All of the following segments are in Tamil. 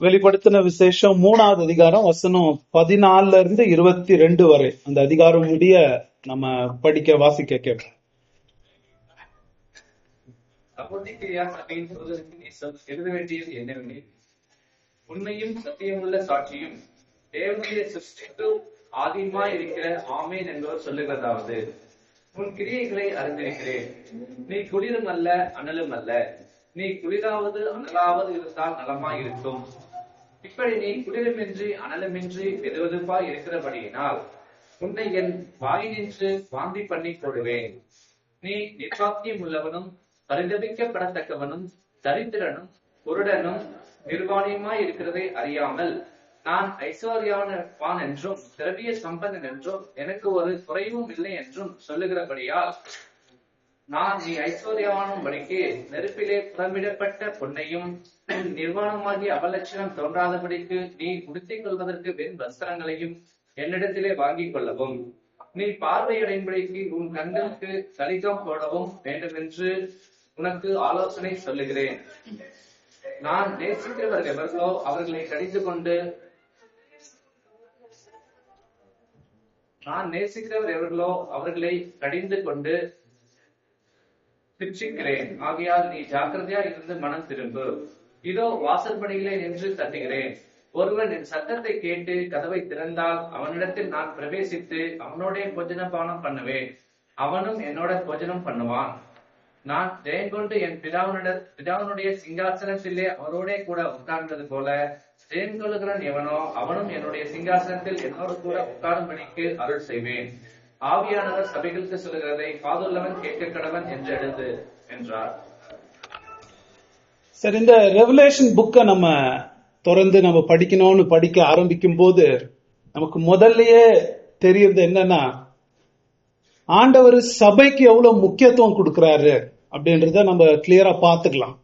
வெளிப்படுத்தின விசேஷம் 3வது அதிகாரம் வசனம் 14 to 22 வரை அந்த அதிகாரம் முடிய நம்ம வாசிக்க கேட்போம். அப்போதையா சபையின் சகோதரருக்கு எழுத வேண்டியது என்னவெனில், உண்மையும் சத்தியமுள்ள சாட்சியும் தேவனுடைய சிருஷ்டிக்கு ஆதியமாய் இருக்கிற ஆமேன் என்பவர் சொல்லுகிறதாவது, உன் கிரியைகளை அறிந்திருக்கிறேன். நீ குளிரும் அல்ல அனலும் அல்ல. நீ குளிராவது அனலாவது இருந்தால் நலமாய் இருக்கும். இப்படி நீ குளிருமின்றி அனலுமின்றி வெதுவெதுப்பாய் இருக்கிறபடியினால் உன்னை என் வாயினின்று வாந்தி பண்ணி போடுவேன். நீ நிர்வாக்கியம் உள்ளவனும் பரிதபிக்கப்படத்தக்கவனும் தரித்திரனும் குருடனும் நிர்வாணியமாய் இருக்கிறதை அறியாமல், நான் ஐஸ்வர்யவான் என்றும் திரவிய சம்பந்தன் என்றும் எனக்கு ஒரு குறைவும் இல்லை என்றும் சொல்லுகிறபடியால், நான் நீ ஐஸ்வர்யவானும்படிக்கு நெருப்பிலே புறமிடப்பட்ட பொன்னையும் நிர்வாணமாகிய அவலட்சணம் தோன்றாதபடிக்கு நீ உடுத்திக் கொள்வதற்கு வெண் வஸ்திரங்களையும் என்னிடத்திலே வாங்கிக் கொள்ளவும், நீ பார்வையடையும்படிக்கு உன் கண்களுக்கு கலிகம் போடவும் வேண்டும் என்று உனக்கு ஆலோசனை சொல்லுகிறேன். நான் நேசிக்கிறவர் எவர்களோ அவர்களை கடிந்து கொண்டு சிக்ஷிக்கிறேன். ஆகையால் நீ ஜாக்கிரதையா இருந்து மனம் திரும்பு. இதோ வாசற்படியிலே நின்று தட்டுகிறேன். ஒருவன் என் சத்தத்தை கேட்டு கதவை திறந்தால் அவனிடத்தில் நான் பிரவேசித்து அவனோட போஜனபானம் பண்ணுவேன், அவனும் என்னோட போஜனம் பண்ணுவான். நான் ஜெயம் கொண்டு என் பிதாவுனுடைய சிங்காசனத்திலே அவரோட கூட உட்கார்ந்தது போல ஜெயம் கொள்ளுகிறன் எவனோ அவனும் என்னுடைய சிங்காசனத்தில் என்னோட கூட உட்காரும்படிக்கு அருள் செய்வேன். ஆவியானவர் சபைகளுக்கு சொல்லுகிறதை காதுள்ளவன் கேட்க கடவன் என்று எழுது என்றார். சரி, இந்த ரெவலேஷன் புக்கை நம்ம தொடர்ந்து நம்ம படிக்க ஆரம்பிக்கும் போது நமக்கு முதல்லயே தெரியுது என்னன்னா, ஆண்டவர் சபைக்கு எவ்வளவு முக்கியத்துவம் கொடுக்கிறாரு அப்படின்றத நம்ம கிளியரா பாத்துக்கலாம்.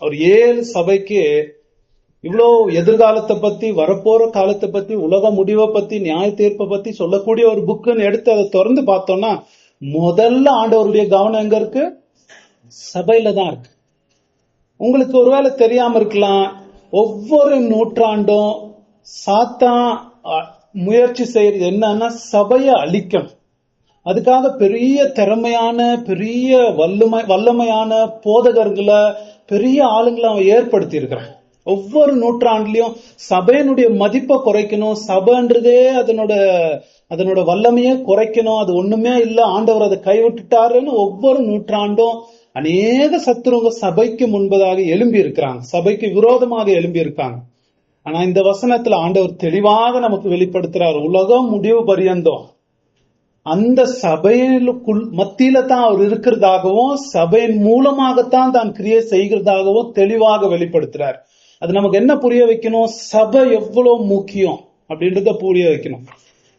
அவர் 7 சபைக்கு இவ்வளோ எதிர்காலத்தை பத்தி, வரப்போற காலத்தை பத்தி, உலக முடிவை பத்தி, நியாய தீர்ப்பை பத்தி சொல்லக்கூடிய ஒரு புக்குன்னு எடுத்து அதை திறந்து பார்த்தோம்னா, முதல்ல ஆண்டவருடைய கவனம் எங்க இருக்கு? சபையில தான் இருக்கு. உங்களுக்கு ஒருவேளை தெரியாம இருக்கலாம், ஒவ்வொரு நூற்றாண்டும் சாத்தான் முயற்சி செய்யறது என்னன்னா சபையை அழிக்கணும். அதுக்காக பெரிய திறமையான பெரிய வல்லமையான போதகர்களை பெரிய ஆளுங்களை அவன் ஏற்படுத்தி இருக்கிறான். ஒவ்வொரு நூற்றாண்டுலயும் சபையினுடைய மதிப்பை குறைக்கணும், சபைன்றதே அதனோட வல்லமையை குறைக்கணும், அது ஒண்ணுமே இல்ல, ஆண்டவர் அதை கைவிட்டுட்டாருன்னு ஒவ்வொரு நூற்றாண்டும் அநேக சத்துருங்க சபைக்கு முன்பதாக எழும்பி இருக்கிறாங்க, சபைக்கு விரோதமாக எழும்பி இருக்காங்க. ஆனா இந்த வசனத்துல ஆண்டவர் தெளிவாக நமக்கு வெளிப்படுத்துறார், உலகம் முடிவு பரியந்தம் அந்த சபையிலுக்குள் மத்தியில தான் அவர் இருக்கிறதாகவும் சபையின் மூலமாகத்தான் தான் கிரியை செய்கிறதாகவும் தெளிவாக வெளிப்படுத்துறார். அது நமக்கு என்ன புரிய வைக்கணும்? சபை எவ்வளவு முக்கியம் அப்படின்றத புரிய வைக்கணும்.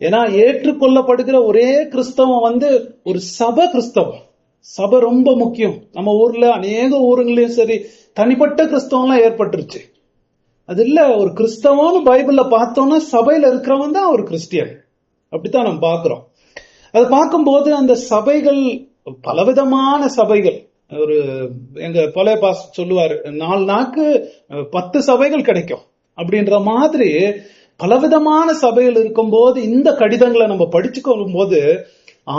ஏன்னா ஏற்றுக்கொள்ளப்படுகிற ஒரே கிறிஸ்தவம் ஒரு சபை கிறிஸ்தவம். சபை ரொம்ப முக்கியம். நம்ம ஊர்ல அநேக ஊருங்களையும் சரி தனிப்பட்ட கிறிஸ்தவம் எல்லாம் ஏற்பட்டுருச்சு. அது இல்ல, ஒரு கிறிஸ்தவம்னு பைபிள்ல பார்த்தோம்னா சபையில இருக்கிறவன் தான் ஒரு கிறிஸ்டியன். அப்படித்தான் நம்ம பாக்குறோம். அதை பார்க்கும்போது அந்த சபைகள் பலவிதமான சபைகள், எங்க பழைய பாஸ் சொல்லுவாரு, 4 நாக்கு 10 சபைகள் கிடைக்கும் அப்படின்ற மாதிரி பலவிதமான சபைகள் இருக்கும்போது இந்த கடிதங்களை நம்ம படிச்சுக்கும் போது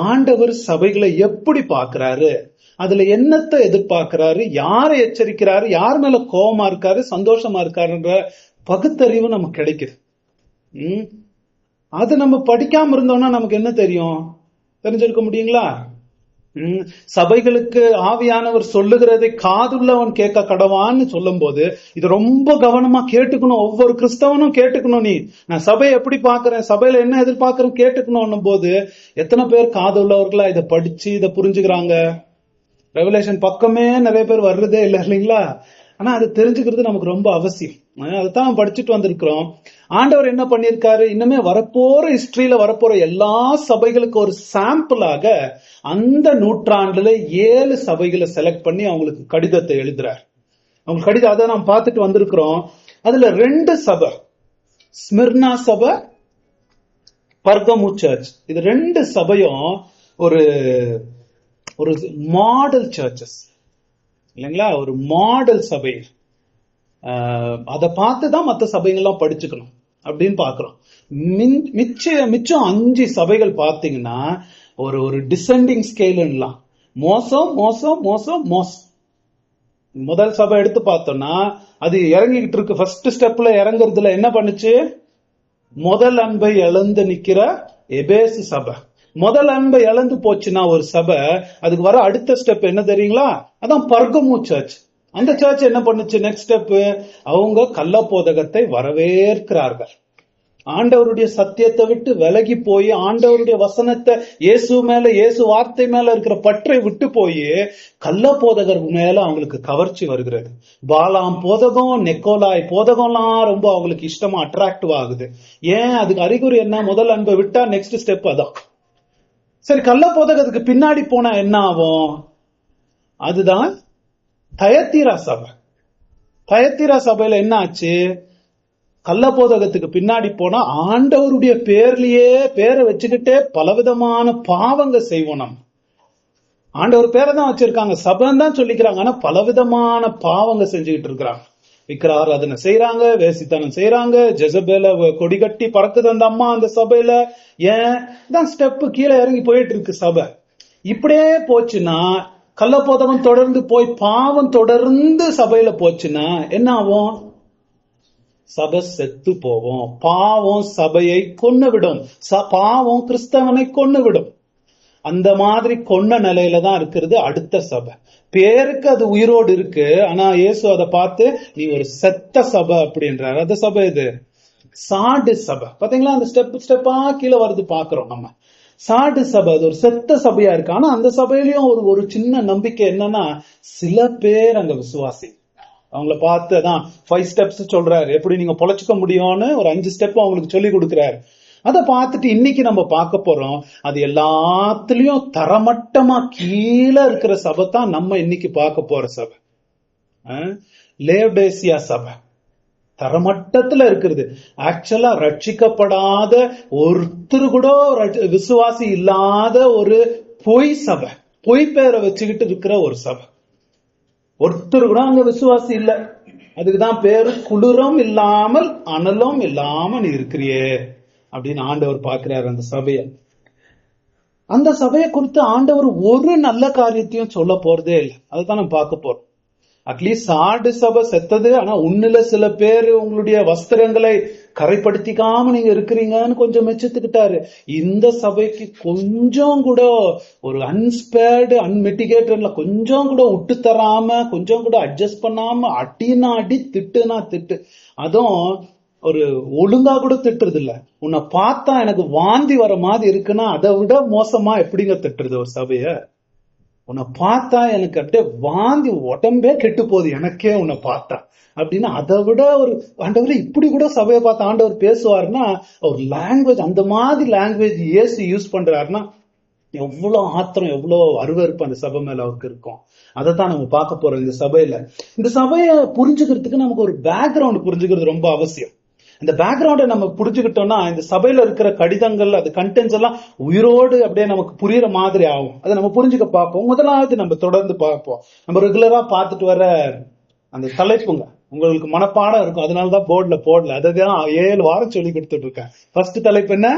ஆண்டவர் சபைகளை எப்படி பார்க்கிறாரு, அதுல என்னத்தை எதிர்பார்க்கிறாரு, யாரை எச்சரிக்கிறாரு, யார் மேல கோபமா இருக்காரு, சந்தோஷமா இருக்காருன்ற பகுத்தறிவு நமக்கு கிடைக்குது. அது நம்ம படிக்காம இருந்தோம்னா நமக்கு என்ன தெரியும்? தெரிஞ்சிருக்க முடியுங்களா? சபைகளுக்கு ஆவியானவர் சொல்லுகிறதை காதுள்ளவன் கேட்க கடவான்னு சொல்லும் போது இது ரொம்ப கவனமா கேட்டுக்கணும். ஒவ்வொரு கிறிஸ்தவனும் கேட்டுக்கணும். நான் சபையை எப்படி பாக்குறேன், சபையில என்ன எதிர்பார்க்கறேன் கேட்டுக்கணும் போது எத்தனை பேர் காதுள்ளவர்களா இதை படிச்சு இதை புரிஞ்சுக்கிறாங்க? ரெவலேஷன் பக்கமே நிறைய பேர் வர்றதே இல்லை, இல்லைங்களா? ஆனா அது தெரிஞ்சுக்கிறது நமக்கு ரொம்ப அவசியம். அதைத்தான் படிச்சுட்டு வந்திருக்கிறோம். ஆண்டவர் என்ன பண்ணிருக்காரு, இன்னுமே வரப்போற ஹிஸ்டரியில வரப்போற எல்லா சபைகளுக்கு ஒரு சாம்பிளாக அந்த நூற்றாண்டுல 7 சபைகளை செலக்ட் பண்ணி அவங்களுக்கு கடிதத்தை எழுதுறார். அவங்க கடிதம் அதை நாம் பார்த்துட்டு வந்திருக்கிறோம். அதுல 2 சபை, ஸ்மிர்னா சபை, பர்கமு சர்ச், இது 2 சபையும் ஒரு மாடல் சர்ச்சஸ் இல்லைங்களா? ஒரு மாடல் சபை. அதை பார்த்துதான் மற்ற சபைகள்லாம் படிச்சுக்கணும் அப்படின்னு பாக்குறோம். மிச்சம் 5 சபைகள் பாத்தீங்கன்னா ஒரு ஒரு டிசெண்டிங் ஸ்கேல்லாம் மோசம் மோசம் மோசம் மோசம். முதல் சபை எடுத்து பார்த்தோம்னா அது இறங்கிக்கிட்டு இருக்கு. ஃபர்ஸ்ட் ஸ்டெப்ல இறங்குறதுல என்ன பண்ணுச்சு? முதல் அன்பை இழந்து நிக்கிற எபேசு சபை. முதல் அன்பை இழந்து போச்சுன்னா ஒரு சபை, அதுக்கு வர அடுத்த ஸ்டெப் என்ன தெரியுங்களா? அதான் பர்கமு சர்ச். அந்த சர்ச் என்ன பண்ணுச்சு? நெக்ஸ்ட் ஸ்டெப், அவங்க கள்ள போதகத்தை வரவேற்கிறார்கள். ஆண்டவருடைய சத்தியத்தை விட்டு விலகி போய் ஆண்டவருடைய வசனத்தை, இயேசு மேல, இயேசு வார்த்தை மேல இருக்கிற பற்றை விட்டு போய் கள்ள போதகர் மேல அவங்களுக்கு கவர்ச்சி வருகிறது. பாலாம் போதகம், நெக்கோலாய் போதகம்லாம் ரொம்ப அவங்களுக்கு இஷ்டமா அட்ராக்டிவ் ஆகுது. ஏன்? அதுக்கு அறிகுறி என்ன? முதல் அன்பை விட்டா நெக்ஸ்ட் ஸ்டெப் அதான். சரி, கள்ள போதகத்துக்கு பின்னாடி போனா என்ன ஆகும்? அதுதான் தயத்தீரா சபை. தயத்தீரா சபையில என்ன ஆச்சு? கள்ள போதகத்துக்கு பின்னாடி போனா ஆண்டவருடைய பேரை வச்சுக்கிட்டே பலவிதமான பாவங்க செய்வோம். நம்ம ஆண்டவர் பேரை தான் வச்சிருக்காங்க, சபைன்னு தான் சொல்லிக்கிறாங்க, ஆனா பலவிதமான பாவங்க செஞ்சுக்கிட்டு இருக்கிறாங்க. விக்கிரகாராதனை செய்யறாங்க, வேசித்தனம் செய்யறாங்க, ஜெசபேல கொடி கட்டி பறக்குது அந்த அம்மா அந்த சபையில. ஏன் தான் ஸ்டெப் கீழே இறங்கி போயிட்டு இருக்கு சபை. இப்படியே போச்சுன்னா, கள்ள போதகம் தொடர்ந்து போய் பாவம் தொடர்ந்து சபையில போச்சுன்னா என்ன ஆகும்? சபை செத்து போவோம். பாவம் சபையை கொன்னு விடும். பாவம் கிறிஸ்தவனை கொன்னு விடும். அந்த மாதிரி கொன்ன நிலையில தான் இருக்கிறது அடுத்த சபை. பேருக்கு அது உயிரோடு இருக்கு, ஆனா இயேசு அதை பார்த்து நீ ஒரு செத்த சபை அப்படின்றாரு. அந்த சபை இது சாடு சபை. பாத்தீங்களா? அந்த ஸ்டெப்பா கீழே வருது பாக்குறோம் நம்ம. சாடு சபை அது ஒரு செத்த சபையா இருக்கு. ஆனா அந்த சபையிலயும் ஒரு சின்ன நம்பிக்கை என்னன்னா, சில பேர் அங்க விசுவாசி. அவங்கள பார்த்து தான் 5 ஸ்டெப்ஸ் சொல்றாரு, எப்படி நீங்க பொழைச்சுக்க முடியும்னு ஒரு 5 ஸ்டெப் அவங்களுக்கு சொல்லி கொடுக்கிறாரு. அதை பார்த்துட்டு இன்னைக்கு நம்ம பார்க்க போறோம். அது எல்லாத்துலயும் தரமட்டமா கீழே இருக்கிற சபை தான் நம்ம இன்னைக்கு பார்க்க போற சபை. லேவ்டேசியா சபை தரமட்டத்துல இருக்கிறது. ஆக்சுவலா ரட்சிக்கப்படாத ஒருத்தர் கூட விசுவாசி இல்லாத ஒரு பொய் சபை, பொய் பேரை வச்சுக்கிட்டு இருக்கிற ஒரு சபை. ஒருத்தர் கூட அங்க விசுவாசி இல்ல. அதுக்குதான் பேரு குளிரும் இல்லாமல் அனலும் இல்லாம நீ இருக்கிறியே அப்படின்னு ஆண்டவர் பாக்குறாரு அந்த சபைய. அந்த சபையை குறித்து ஆண்டவர் ஒரு நல்ல காரியத்தையும் சொல்ல போறதே இல்லை. அதுதான் நம்ம பார்க்க போறோம். அட்லீஸ்ட் சாடு சபை செத்தது, ஆனா உன்னில சில பேர் உங்களுடைய வஸ்திரங்களை கரைப்படுத்திக்காம நீங்க இருக்கிறீங்கன்னு கொஞ்சம் மெச்சத்துக்கிட்டாரு. இந்த சபைக்கு கொஞ்சம் கூட ஒரு அன்ஸ்பேர்டு அன்மிட்டிகேட்டட்ல கொஞ்சம் கூட விட்டு தராம, கொஞ்சம் கூட அட்ஜஸ்ட் பண்ணாம, அடினா அடி, திட்டுனா திட்டு, அதுவும் ஒரு ஒழுங்கா கூட திட்டுறது இல்ல. உன்னை பார்த்தா எனக்கு வாந்தி வர மாதிரி இருக்குன்னா அதை விட மோசமா எப்படிங்க திட்டுறது ஒரு சபைய? உன்னை பார்த்தா எனக்கு அப்படியே வாந்தி, உடம்பே கெட்டு போகுது எனக்கே உன்னை பார்த்தா அப்படின்னா அதை விட ஒரு ஆண்டவர் இப்படி கூட சபையை பார்த்து ஆண்டவர் பேசுவாருன்னா, ஒரு லாங்குவேஜ் அந்த மாதிரி லாங்குவேஜ் இயேசு யூஸ் பண்றாருன்னா எவ்வளவு ஆத்திரம், எவ்வளவு அருவருப்பு அந்த சபை மேல அவருக்கு இருக்கும். அதை தான் நம்ம பார்க்க போறோம் இந்த சபையில. இந்த சபையை புரிஞ்சுக்கிறதுக்கு நமக்கு ஒரு பேக்ரவுண்ட் புரிஞ்சுக்கிறது ரொம்ப அவசியம். இந்த பேக்ரவுண்டை நம்ம புரிஞ்சுக்கிட்டோம்னா இந்த சபையில இருக்கிற கடிதங்கள், அது கண்டென்ட்ஸ் எல்லாம் உயிரோடு அப்படியே நமக்கு புரியுற மாதிரி ஆகும். அதை நம்ம புரிஞ்சுக்க பார்ப்போம். முதலாவது நம்ம தொடர்ந்து பார்ப்போம். நம்ம ரெகுலரா பார்த்துட்டு வர அந்த தலைப்புங்க உங்களுக்கு மனப்பாடம் இருக்கும், அதனாலதான் போர்டுல போடல. அதுதான் 7 வாரம் சொல்லி கொடுத்துட்டு இருக்கேன். ஃபர்ஸ்ட் தலைப்பு என்ன?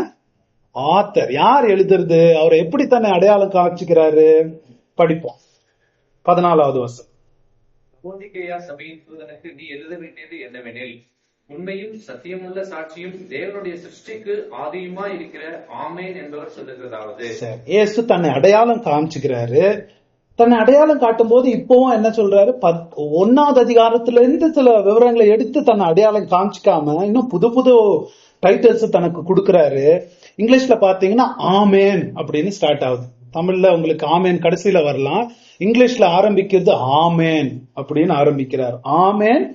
ஆத்தர். யார் எழுதுறது, அவரை எப்படி தன்னை அடையாளம் காமிச்சுக்கிறாரு படிப்போம். 14வது வசனம். லவோதிக்கேயா சபையின் தூதனுக்கு நீ எழுத வேண்டியது என்னவெனில், உண்மையும் சத்தியமுள்ள சாட்சியும் தேவனுடைய சிருஷ்டிக்கு ஆதியுமா இருக்கிற ஆமேன் என்பவர் சொல்லுகிறதாவது. இயேசு தன்னை அடையாளம் காமிச்சுக்கிறாரு. தன்னை அடையாளம் காட்டும் போது இப்பவும் என்ன சொல்றாரு? 1வது அதிகாரத்துல இருந்து சில விவரங்களை எடுத்து தன்னை அடையாளம் காமிச்சிக்காம இன்னும் புது புது டைட்டில்ஸ் தனக்கு கொடுக்கிறாரு. இங்கிலீஷ்ல பாத்தீங்கன்னா ஆமேன் அப்படின்னு ஸ்டார்ட் ஆகுது. தமிழ்ல உங்களுக்கு ஆமேன் கடைசியில வரலாம். இங்கிலீஷ்ல ஆரம்பிக்கிறது ஆமேன் அப்படின்னு ஆரம்பிக்கிறார். ஆமேன்,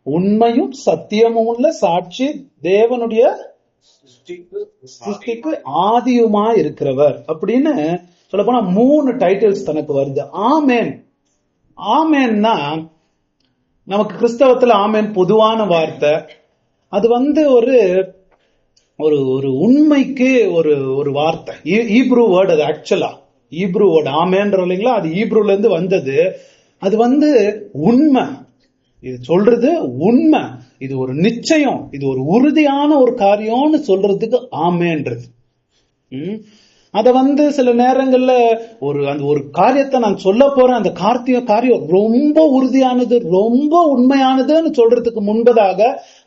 உண்மையும் சத்தியமும் உள்ள சாட்சி, தேவனுடைய சிருஷ்டிக்கு ஆதியுமா இருக்கிறவர் அப்படின்னு சொல்ல போனா 3 டைட்டில்ஸ் தனக்கு வருது. ஆமேன். ஆமேன்னா நமக்கு கிறிஸ்தவத்துல ஆமேன் பொதுவான வார்த்தை. அது ஒரு ஒரு உண்மைக்கு ஒரு வார்த்தை. Hebrew word. அது ஆக்சுவலா ஈப்ரூ வேர்டு ஆமேன்ற இல்லைங்களா, அது ஈப்ரூல இருந்து வந்தது. அது உண்மை. இது சொல்றது உண்மை, இது ஒரு நிச்சயம், இது ஒரு உறுதியான ஒரு காரியம்னு சொல்றதுக்கு ஆமேன்றது. அத சில நேரங்கள்ல அந்த ஒரு காரியத்தை நான் சொல்ல போறேன், அந்த காரியம் ரொம்ப உறுதியானது, ரொம்ப உண்மையானதுன்னு சொல்றதுக்கு முன்பதாக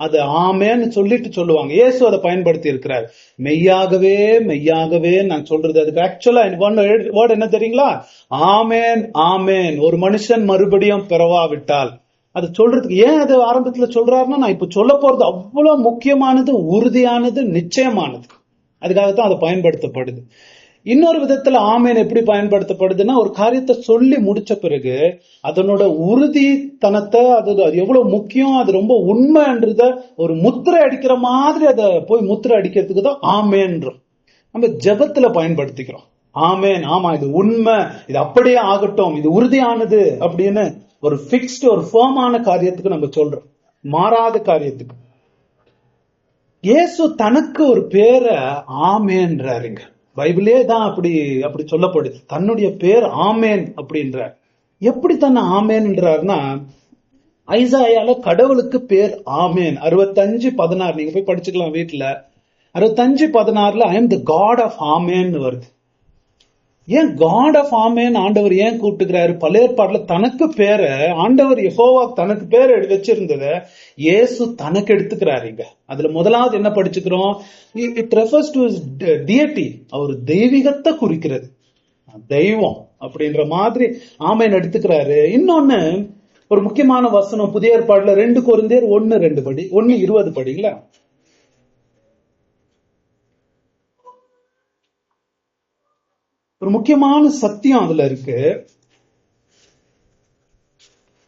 அது ஆமேன்னு சொல்லிட்டு சொல்லுவாங்க. இயேசு அதை பயன்படுத்தி இருக்கிறார். மெய்யாகவே மெய்யாகவே நான் சொல்றது, அதுக்கு ஆக்சுவலா வேர்டு என்ன தெரியுங்களா? ஆமேன் ஆமேன். ஒரு மனுஷன் மறுபடியும் பிறவாவிட்டால், அது சொல்றதுக்கு ஏன் அது ஆரம்பத்துல சொல்றாருன்னா, நான் இப்ப சொல்ல போறது அவ்வளவு முக்கியமானது, உறுதியானது, நிச்சயமானது. அதுக்காகத்தான் அது பயன்படுத்தப்படுது. இன்னொரு விதத்துல ஆமேன் எப்படி பயன்படுத்தப்படுதுன்னா, ஒரு காரியத்தை சொல்லி முடிச்ச பிறகு அதனோட உறுதித்தனத்தை, அது எவ்வளவு முக்கியம், அது ரொம்ப உண்மைன்றத ஒரு முத்திரை அடிக்கிற மாதிரி அதை போய் முத்திரை அடிக்கிறதுக்கு தான் ஆமேன்றோம். நம்ம ஜெபத்துல பயன்படுத்திக்கிறோம். ஆமேன், ஆமா இது உண்மை, இது அப்படியே ஆகட்டும், இது உறுதியானது அப்படின்னு ஒரு பிக்ஸ்டு, ஒரு ஃபர்மான காரியத்துக்கு நம்ம சொல்றோம், மாறாத காரியத்துக்கு. இயேசு தனக்கு ஒரு பேரை ஆமேன்றாருங்க. பைபிளே தான் அப்படி சொல்லப்படுது. தன்னுடைய பேர் ஆமேன் அப்படின்றார். எப்படி தன்னை ஆமேன்ன்றார்னா, ஐசாயால கடவுளுக்கு பேர் ஆமேன் 65:16 நீங்க போய் படிச்சுக்கலாம் வீட்டுல. 65:16 I am the God of ஆமேன் வருது. ஏன் காட் ஆஃப் ஆமேன் ஆண்டவர் ஏன் கூப்பிட்டுக்கிறாரு? பழைய ஏற்பாட்டுல தனக்கு பேரை ஆண்டவர் யெகோவா தனக்கு பேரை வச்சிருந்தத இயேசு தனக்கு எடுத்துக்கிறாருங்க. அதுல முதலாவது என்ன படிச்சுக்கிறோம்? இட் ரெஃபர்ஸ் டு ஹிஸ் டியட்டி, அவர் தெய்வீகத்தை குறிக்கிறது, தெய்வம் அப்படின்ற மாதிரி ஆமேன் எடுத்துக்கிறாரு. இன்னொன்னு ஒரு முக்கியமான வசனம் புதிய ஏற்பாடுல 2 கொரிந்தியர் 1:2 படி, 1:20 படிங்களா? ஒரு முக்கியமான சத்தியம் அதுல இருக்கு.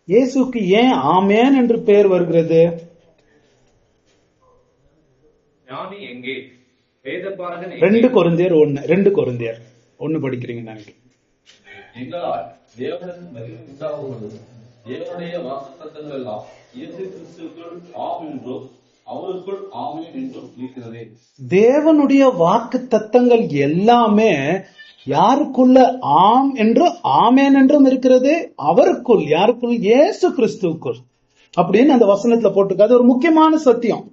இயேசுக்கு ஏன் ஆமேன் என்று பெயர் வருகிறது? ஞானி எங்கே? வேதபாரகன் 2 கொரிந்தியர் 1 படிக்கிறீங்க நினைக்கிறேன். எங்களால் தேவனின் மகிமை உண்டாகுவது தேவனுடைய வாக்குத்தத்தங்கள் எல்லாம் இயேசு கிறிஸ்துவுக்குள் ஆம் என்றும் அவருக்குள் ஆமேன் என்றும் இருக்கிறதே. தேவனுடைய வாக்கு தத்தங்கள் எல்லாமே யாருக்குள்ள ஆம் என்றும் ஆமேன் என்றும் இருக்கிறது? அவருக்குள். யாருக்குள்? இயேசு கிறிஸ்துவுக்குள் அப்படின்னு அந்த வசனத்துல போட்டிருக்காது. ஒரு முக்கியமான சத்தியம்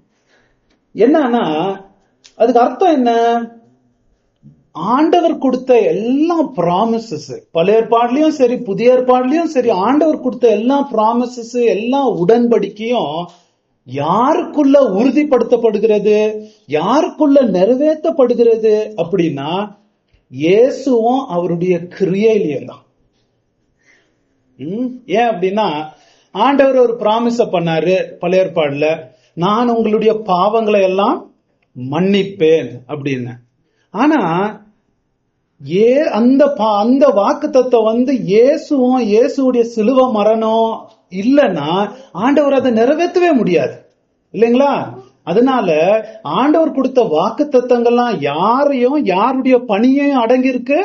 என்னன்னா, அதுக்கு அர்த்தம் என்ன? ஆண்டவர் கொடுத்த எல்லா ப்ராமிசஸ், பழைய ஏற்பாடுலயும் சரி புதிய ஏற்பாடுலயும் சரி, ஆண்டவர் கொடுத்த எல்லா ப்ராமிசஸ், எல்லா உடன்படிக்கையும் யாருக்குள்ள உறுதிப்படுத்தப்படுகிறது, யாருக்குள்ள நிறைவேற்றப்படுகிறது அப்படின்னா, இயேசுவும் அவருடைய கிரியையிலையும் தான். ஏன் அப்படின்னா, ஆண்டவர் ஒரு ப்ராமிஸ பண்ணாரு பழைய ஏற்பாடுல, நான் உங்களுடைய பாவங்களை எல்லாம் மன்னிப்பேன் அப்படின்னு. ஆனா அந்த வாக்குத்தத்தம் இயேசுவும் இயேசுடைய சிலுவை மரணம் இல்லைன்னா ஆண்டவர் அதை நிறைவேற்றவே முடியாது இல்லைங்களா? அதனால ஆண்டவர் கொடுத்த வாக்கு தத்தங்கள்லாம் யாருடைய பணியையும் அடங்கியிருக்கு?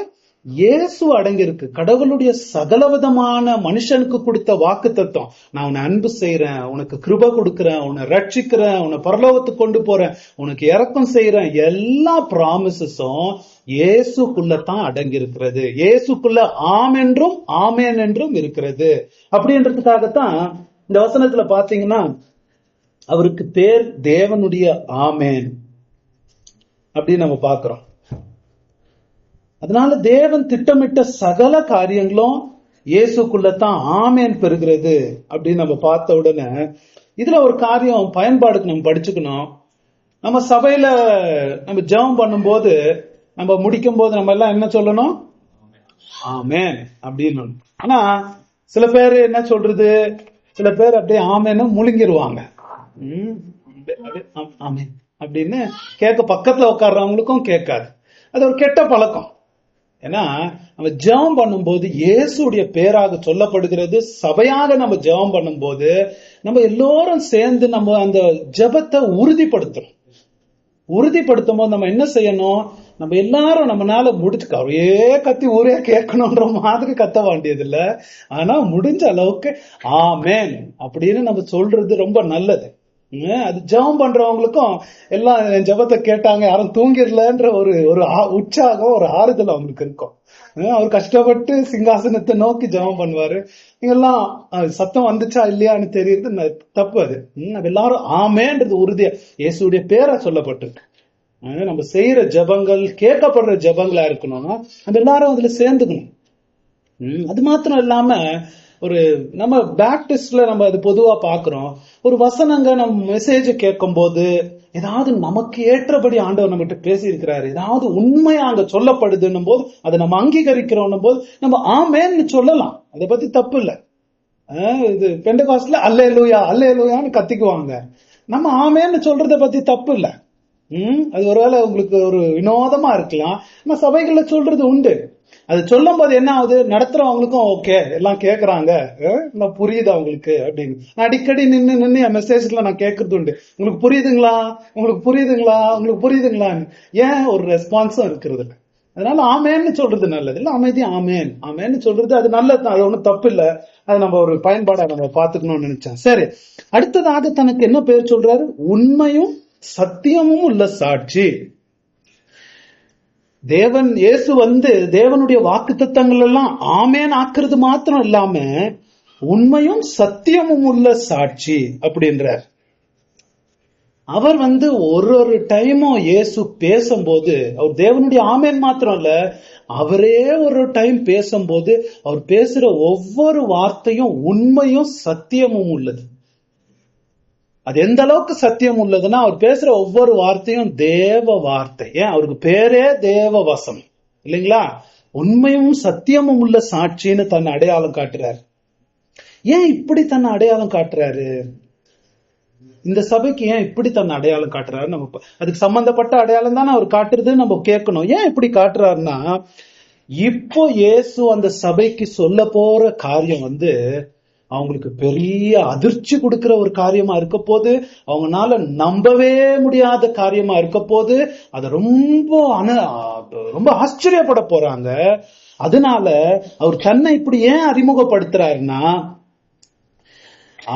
இயேசு அடங்கியிருக்கு. கடவுளுடைய சகலவிதமான மனுஷனுக்கு கொடுத்த வாக்கு தத்தம், நான் உன்னை அன்பு செய்யறேன், உனக்கு கிருபை கொடுக்கறேன், உன்னை ரட்சிக்கிறேன், உன்னை பரலோகத்துக்கு கொண்டு போறேன், உனக்கு இரக்கம் செய்யறேன், எல்லா ப்ராமிசஸும் இயேசுக்குள்ளதான் அடங்கி இருக்கிறது. இயேசுக்குள்ள ஆம் என்றும் ஆமேன் என்றும் இருக்கிறது. அப்படின்றதுக்காகத்தான் இந்த வசனத்துல பாத்தீங்கன்னா, அவருக்கு பேர் தேவனுடைய ஆமேன் அப்படின்னு நம்ம பார்க்கிறோம். அதனால தேவன் திட்டமிட்ட சகல காரியங்களும் இயேசுக்குள்ளதான் ஆமேன் பெறுகிறது அப்படின்னு நம்ம பார்த்த உடனே, இதுல ஒரு காரியம் பயன்பாடுக்கு நம்ம படிச்சுக்கணும். நம்ம சபையில நம்ம ஜெபம் பண்ணும்போது, நம்ம முடிக்கும் போது நம்ம எல்லாம் என்ன சொல்லணும்? ஆமேன் அப்படின்னு. ஆனா சில பேர் என்ன சொல்றது, சில பேர் அப்படியே ஆமேன்னு முழுங்கிருவாங்க. ஆமேன் அப்படின்னு கேட்க பக்கத்துல உட்கார்றவங்களுக்கும் கேட்காது. அது ஒரு கெட்ட பழக்கம். ஏன்னா நம்ம ஜெபம் பண்ணும்போது இயேசுடைய பேராக சொல்லப்படுகிறது. சபையாக நம்ம ஜெபம் பண்ணும்போது நம்ம எல்லோரும் சேர்ந்து நம்ம அந்த ஜெபத்தை உறுதிப்படுத்தும் போது நம்ம என்ன செய்யணும்? நம்ம எல்லாரும் நம்மளால முடிச்சு ஒரே கத்தி ஊரே கேட்கணும்ன்ற மாதிரி கத்த வேண்டியது இல்ல. ஆனா முடிஞ்ச அளவுக்கு ஆமேன் அப்படின்னு நம்ம சொல்றது ரொம்ப நல்லது. அது ஜெபம் பண்றவங்களுக்கும் எல்லாம் என் ஜெபத்தை கேட்டாங்க, யாரும் தூங்கிடலன்ற ஒரு ஒரு உற்சாகம், ஒரு ஆறுதல் அவங்களுக்கு இருக்கும். அவர் கஷ்டப்பட்டு சிங்காசனத்தை நோக்கி ஜெபம் பண்ணுவாரு. இங்கெல்லாம் சத்தம் வந்துச்சா இல்லையான்னு தெரியுது, தப்பு அது. எல்லாரும் ஆமேன்றது உறுதியா இயேசுடைய பேரை சொல்லப்பட்டிருக்கு. நம்ம செய்யற ஜெபங்கள் கேட்கப்படுற ஜெபங்களா இருக்கணும்னா நம்ம எல்லாரும் அதுல சேர்ந்துக்கணும். அது மாத்திரம் இல்லாம ஒரு நம்ம பேப்டிஸ்ட்ல நம்ம அது பொதுவா பாக்குறோம், ஒரு வசனங்க நம்ம மெசேஜ் கேட்கும் போது ஏதாவது நமக்கு ஏற்றபடி ஆண்டவர் நம்மகிட்ட பேசி இருக்கிறாரு, ஏதாவது உண்மையா அங்க சொல்லப்படுதுன்னும் போது அதை நம்ம அங்கீகரிக்கிறோம் போது நம்ம ஆமேன்னு சொல்லலாம். அதை பத்தி தப்பு இல்லை. இது பெண்டகாஸ்ட்ல அல்லேலூயா அல்லேலூயான்னு கத்திக்குவாங்க, நம்ம ஆமேன்னு சொல்றத பத்தி தப்பு இல்லை. அது ஒருவேளை உங்களுக்கு ஒரு வினோதமா இருக்கலாம், நம்ம சபைகள்ல சொல்றது உண்டு. அது சொல்லும் போது என்ன ஆகுது, நடத்துறவங்களுக்கும் ஓகே, எல்லாம் கேக்குறாங்க, எல்லாம் புரியுது அவங்களுக்கு அப்படின்னு. நான் அடிக்கடி நின்று என் மெசேஜ்ல நான் கேட்கறது உண்டு, உங்களுக்கு புரியுதுங்களா, உங்களுக்கு புரியுதுங்களா, உங்களுக்கு புரியுதுங்களான்னு. ஏன் ஒரு ரெஸ்பான்ஸும் இருக்கிறது இல்லை. அதனால ஆமேன்னு சொல்றது நல்லது இல்ல, அமைதி ஆமேன் ஆமேன்னு சொல்றது அது நல்லதுதான், அது ஒண்ணும் தப்பு இல்லை. அது நம்ம ஒரு பயன்பாடா நம்ம பாத்துக்கணும்னு நினைச்சேன். சரி, அடுத்ததாக தனக்கு என்ன பேர் சொல்றாரு, உண்மையும் சத்தியமும் உள்ள சாட்சி. தேவன் இயேசு தேவனுடைய வாக்குத்தத்தங்கள் எல்லாம் ஆமேன் ஆக்குறது மாத்திரம் இல்லாம உண்மையும் சத்தியமும் உள்ள சாட்சி அப்படின்றார். அவர் ஒரு ஒரு டைமும் இயேசு பேசும்போது அவர் தேவனுடைய ஆமேன் மாத்திரம் இல்ல, அவரே ஒரு டைம் பேசும்போது அவர் பேசுற ஒவ்வொரு வார்த்தையும் உண்மையும் சத்தியமும் உள்ளது. அது எந்த அளவுக்கு சத்தியம் உள்ளதுன்னா, அவர் பேசுற ஒவ்வொரு வார்த்தையும் தேவ வார்த்தை. ஏன் அவருக்கு பேரே தேவ வசம் இல்லைங்களா? உண்மையும் சத்தியமும் உள்ள சாட்சின்னு தன்னை அடையாளம் காட்டுறாரு. ஏன் இப்படி தன்னை அடையாளம் காட்டுறாரு? இந்த சபைக்கு ஏன் இப்படி தன்னை அடையாளம் காட்டுறாரு? நம்ம அதுக்கு சம்பந்தப்பட்ட அடையாளம் தானே அவர் காட்டுறது, நம்ம கேட்கணும். ஏன் இப்படி காட்டுறாருன்னா, இப்போ இயேசு அந்த சபைக்கு சொல்ல போற காரியம் அவங்களுக்கு பெரிய அதிர்ச்சி கொடுக்கிற ஒரு காரியமா இருக்க போது, அவங்கனால நம்பவே முடியாத காரியமா இருக்க போது, அத ரொம்ப ஆச்சரியப்பட போறாங்க. அதனால அவர் தன்னை இப்படி ஏன் அறிமுகப்படுத்துறாருன்னா,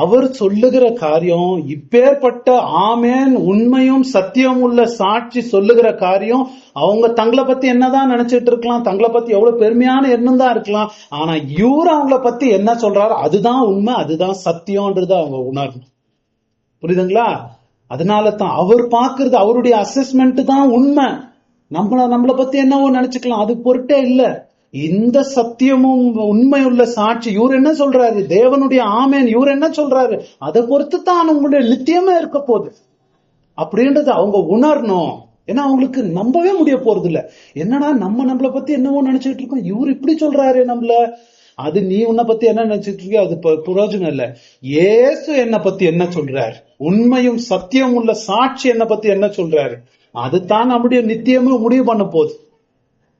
அவர் சொல்லுகிற காரியம் இப்பேற்பட்ட ஆமேன் உண்மையும் சத்தியம் உள்ள சாட்சி சொல்லுகிற காரியம், அவங்க தங்களை பத்தி என்னதான் நினைச்சிட்டு இருக்கலாம், தங்களை பத்தி எவ்வளவு பெருமையான எண்ணம் தான் இருக்கலாம், ஆனா இவரு அவங்கள பத்தி என்ன சொல்றாரு அதுதான் உண்மை, அதுதான் சத்தியம்ன்றத அவங்க உணரணும். புரியுதுங்களா? அதனால தான் அவர் பாக்குறது, அவருடைய அசஸ்மெண்ட் தான் உண்மை. நம்மள பத்தி என்னவோ நினைச்சுக்கலாம், அது பொருட்டே இல்ல. இந்த சத்தியமும் உண்மையுள்ள சாட்சி இவர் என்ன சொல்றாரு, தேவனுடைய ஆமேன் இவர் என்ன சொல்றாரு, அதை பொறுத்து தான் உங்களுடைய நித்தியமே இருக்க போகுது அப்படின்றது அவங்க உணரணும். ஏன்னா அவங்களுக்கு நம்பவே முடிய போறது இல்ல. என்னடா நம்மளை பத்தி என்னவோ நினைச்சிட்டு இருக்கோம், இவர் இப்படி சொல்றாரு நம்மள, அது நீ உன்னை பத்தி என்ன நினைச்சிட்டு இருக்கியோ அது பிரயோஜனம் இல்ல. இயேசு என்ன பத்தி என்ன சொல்றாரு, உண்மையும் சத்தியம் உள்ள சாட்சி என்ன பத்தி என்ன சொல்றாரு, அதுதான் நம்முடைய நித்தியமே முடிவு பண்ண போகுது.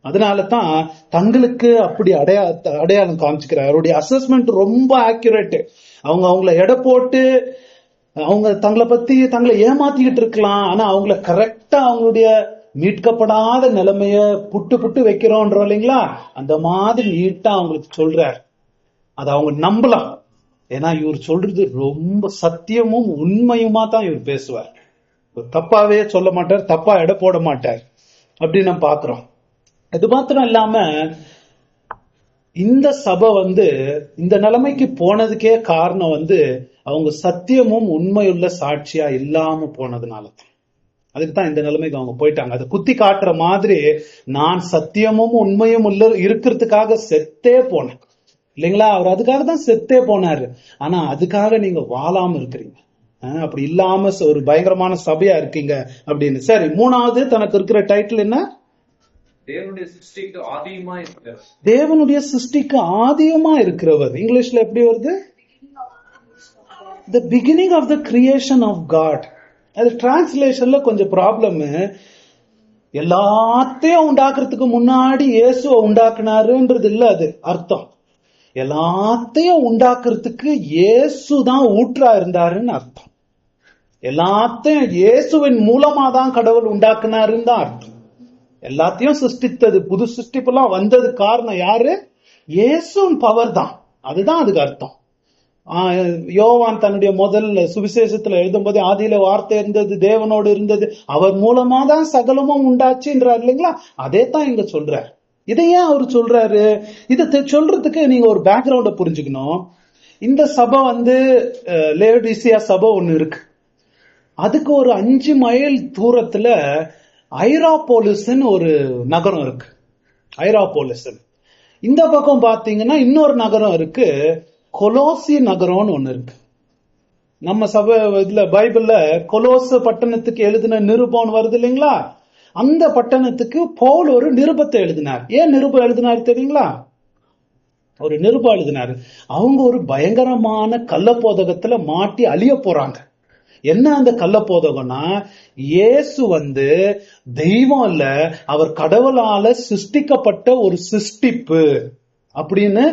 அதனால தான் தங்களுக்கு அப்படி அடையாளம் காமிச்சுக்கிறார். அவருடைய அசஸ்மெண்ட் ரொம்ப ஆக்யூரேட். அவங்கள எடை போட்டு அவங்க தங்களை ஏமாத்திக்கிட்டு இருக்கலாம், ஆனா அவங்கள கரெக்டா அவங்களுடைய மீட்கப்படாத நிலைமைய புட்டு வைக்கிறோன்றோம் இல்லைங்களா, அந்த மாதிரி நீட்டா அவங்களுக்கு சொல்றார். அதை அவங்க நம்பலாம். ஏன்னா இவர் சொல்றது ரொம்ப சத்தியமும் உண்மையுமா தான் இவர் பேசுவார். தப்பாவே சொல்ல மாட்டார், தப்பா எடை போட மாட்டார். அப்படி நம்ம பாக்குறோம். அது மாத்திரம் இல்லாம இந்த சபை இந்த நிலைமைக்கு போனதுக்கே காரணம் அவங்க சத்தியமும் உண்மையுள்ள சாட்சியா இல்லாம போனதுனால தான். அதுக்குதான் இந்த நிலைமைக்கு அவங்க போயிட்டாங்க. அதை குத்தி காட்டுற மாதிரி நான் சத்தியமும் உண்மையும் இருக்கிறதுக்காக செத்தே போனேன் இல்லைங்களா, அவர் அதுக்காக தான் செத்தே போனாரு. ஆனா அதுக்காக நீங்க வாழாம இருக்கிறீங்க, அப்படி இல்லாம ஒரு பயங்கரமான சபையா இருக்கீங்க அப்படின்னு. சரி, மூணாவது தனக்கு இருக்கிற டைட்டில் என்ன, தேவனுடைய சிருஷ்டிக்கு ஆதியுமா இருக்கிறவர். தேவனுடைய சிருஷ்டிக்கு ஆதியுமா இருக்கிறவர். இங்கிலீஷ்ல எப்படி வருது, the beginning of the creation of God. அது டிரான்ஸ்லேஷன்ல கொஞ்சம் ப்ராப்ளம். எல்லாத்தையும் உண்டாக்குறதுக்கு முன்னாடி இயேசுவை உண்டாக்குனாருன்றது இல்ல அது அர்த்தம். எல்லாத்தையும் உண்டாக்குறதுக்கு இயேசு தான் ஊற்றா இருந்தாருன்னு அர்த்தம். எல்லாத்தையும் இயேசுவின் மூலமா தான் கடவுள் உண்டாக்குனாருன்னு தான் அர்த்தம். எல்லாத்தையும் சிருஷ்டித்தது, புது சிருஷ்டிப்பெல்லாம் வந்தது காரணம் யாரு, இயேசுவின் பவர் தான். அதுதான் அதுக்கு அர்த்தம். யோவான் தன்னுடைய முதல் சுவிசேஷத்துல எழுதும்போது ஆதியில வார்த்தை இருந்தது, தேவனோடு இருந்தது, அவர் மூலமா தான் சகலமும் உண்டாச்சுன்றார் இல்லைங்களா? அதே தான் இங்க சொல்றார். இதை ஏன் அவர் சொல்றாரு? இதை சொல்றதுக்கு நீங்க ஒரு பேக்ரவுண்ட புரிஞ்சுக்கணும். இந்த சபை லேடிசியா சபை ஒண்ணு இருக்கு. அதுக்கு ஒரு 5 மைல் தூரத்துல ஐராபோலிஸ்ன்னு ஒரு நகரம் இருக்கு. ஐராபோலிஸ். இந்த பக்கம் பாத்தீங்கன்னா இன்னொரு நகரம் இருக்கு, கொலோசி நகரம்னு ஒண்ணு இருக்கு. நம்ம சபை இதுல பைபிள்ல கொலோச பட்டணத்துக்கு எழுதின நிருபம் வருது இல்லைங்களா? அந்த பட்டணத்துக்கு பவுல் ஒரு நிருபத்தை எழுதினார். ஏன் நிருபம் எழுதினார் தெரியுங்களா? ஒரு நிருபம் எழுதினாரு. அவங்க ஒரு பயங்கரமான கள்ளப்போதகத்துல மாட்டி அழிய போறாங்க. என்ன அந்த கள்ளப்போதகம்னா, இயேசு தெய்வம் இல்ல, அவர் கடவுளால சிருஷ்டிக்கப்பட்ட ஒரு சிருஷ்டிப்பு அப்படின்னு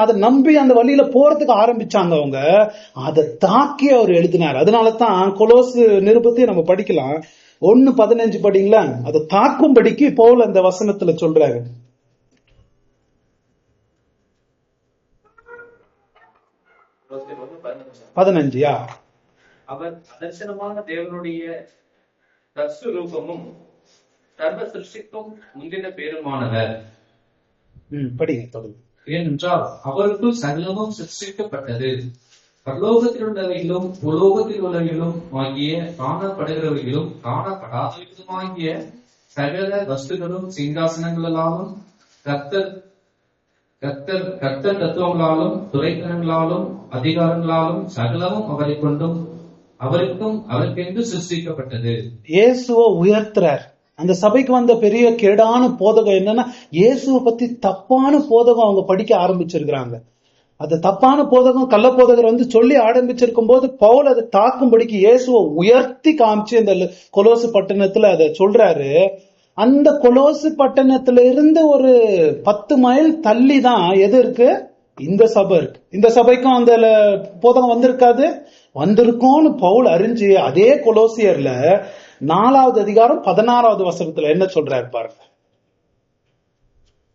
அதை நம்பி அந்த வழியில போறதுக்கு ஆரம்பிச்சாங்க அவங்க. அதை தாக்கி அவர் எழுதினார். அதனாலதான் கொலோசு நிருபத்தையும் நம்ம படிக்கலாம். 1:15 படிங்களா? அதை தாக்கும்படிக்கு பவுல் அந்த வசனத்துல சொல்றாரு. பதினஞ்சியா? அவர் அதர்சனமான தேவனுடைய தற்சுரூபமும் சர்வ சிருஷ்டிக்கும் முந்தின பேருமானவர். படிங்க தொடர்ந்து. ஏனென்றால் அவருக்குள் சகலமும் சிருஷ்டிக்கப்பட்டது, பரலோகத்தில் உள்ளவைகளும் உலோகத்தில் உள்ளவைகளும் ஆகிய காணப்படுகிறவைகளும் காணப்படாதவைகளுமாகிய சகல வஸ்துகளும் சிங்காசனங்களாலும் கர்த்தர் தத்துவங்களாலும் துரைத்தனங்களாலும் அதிகாரங்களாலும் சகலமும் அவரை கொண்டும் அவருக்கும் அவருக்கென்று சிருஷ்டிக்கப்பட்டது. இயேசுவை உயர்த்துறார். அந்த சபைக்கு வந்த பெரிய கேடான போதகம் என்னன்னா, இயேசுவை பத்தி தப்பான போதகம் அவங்க படிக்க ஆரம்பிச்சிருக்கிறாங்க. அது தப்பான போதகம் கள்ள போதகர் சொல்லி ஆரம்பிச்சிருக்கும் போது பவுல் அதை தாக்கும்படிக்கு இயேசுவை உயர்த்தி காமிச்சு இந்த கொலோசு பட்டணத்துல அதை சொல்றாரு. அந்த கொலோசு பட்டணத்துல இருந்து ஒரு 10 மைல் தள்ளி தான் எது இருக்கு? இந்த சபை இருக்கு. இந்த சபைக்கும் அந்த போதகம் வந்திருக்கும்னு பவுல் அறிஞ்சு அதே கொலோசியர்ல 4வது அதிகாரம் 16வது வசனத்துல என்ன சொல்றாரு பாருங்க.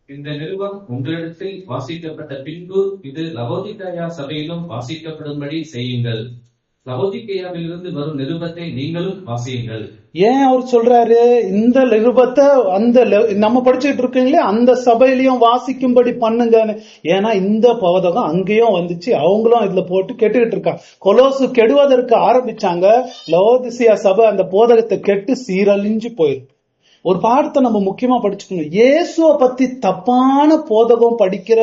இந்த நிருபம் உங்களிடத்தில் வாசிக்கப்பட்ட பின்பு இது லவோதிகேயா சபையிலும் வாசிக்கப்படும்படி செய்யுங்கள். லவோதிகேயாவிலிருந்து வரும் நிருபத்தை நீங்களும் வாசியுங்கள். ஏன் அவர் சொல்றாரு இந்த நிருபத்தை நம்ம படிச்சுட்டு இருக்கீங்களே அந்த சபையிலையும் வாசிக்கும்படி பண்ணுங்க? ஏன்னா இந்த போதகம் அங்கேயும் வந்துச்சு, அவங்களும் இதுல போட்டு கெட்டுக்கிட்டு இருக்காங்க. கொலோசு கெடுவதற்கு ஆரம்பிச்சாங்க. லவோதிசியா சபை அந்த போதகத்தை கெட்டு சீரழிஞ்சு போயிருக்கு. ஒரு பாடத்தை நம்ம முக்கியமா படிச்சுக்கணும். இயேசுவை பத்தி தப்பான போதகம் படிக்கிற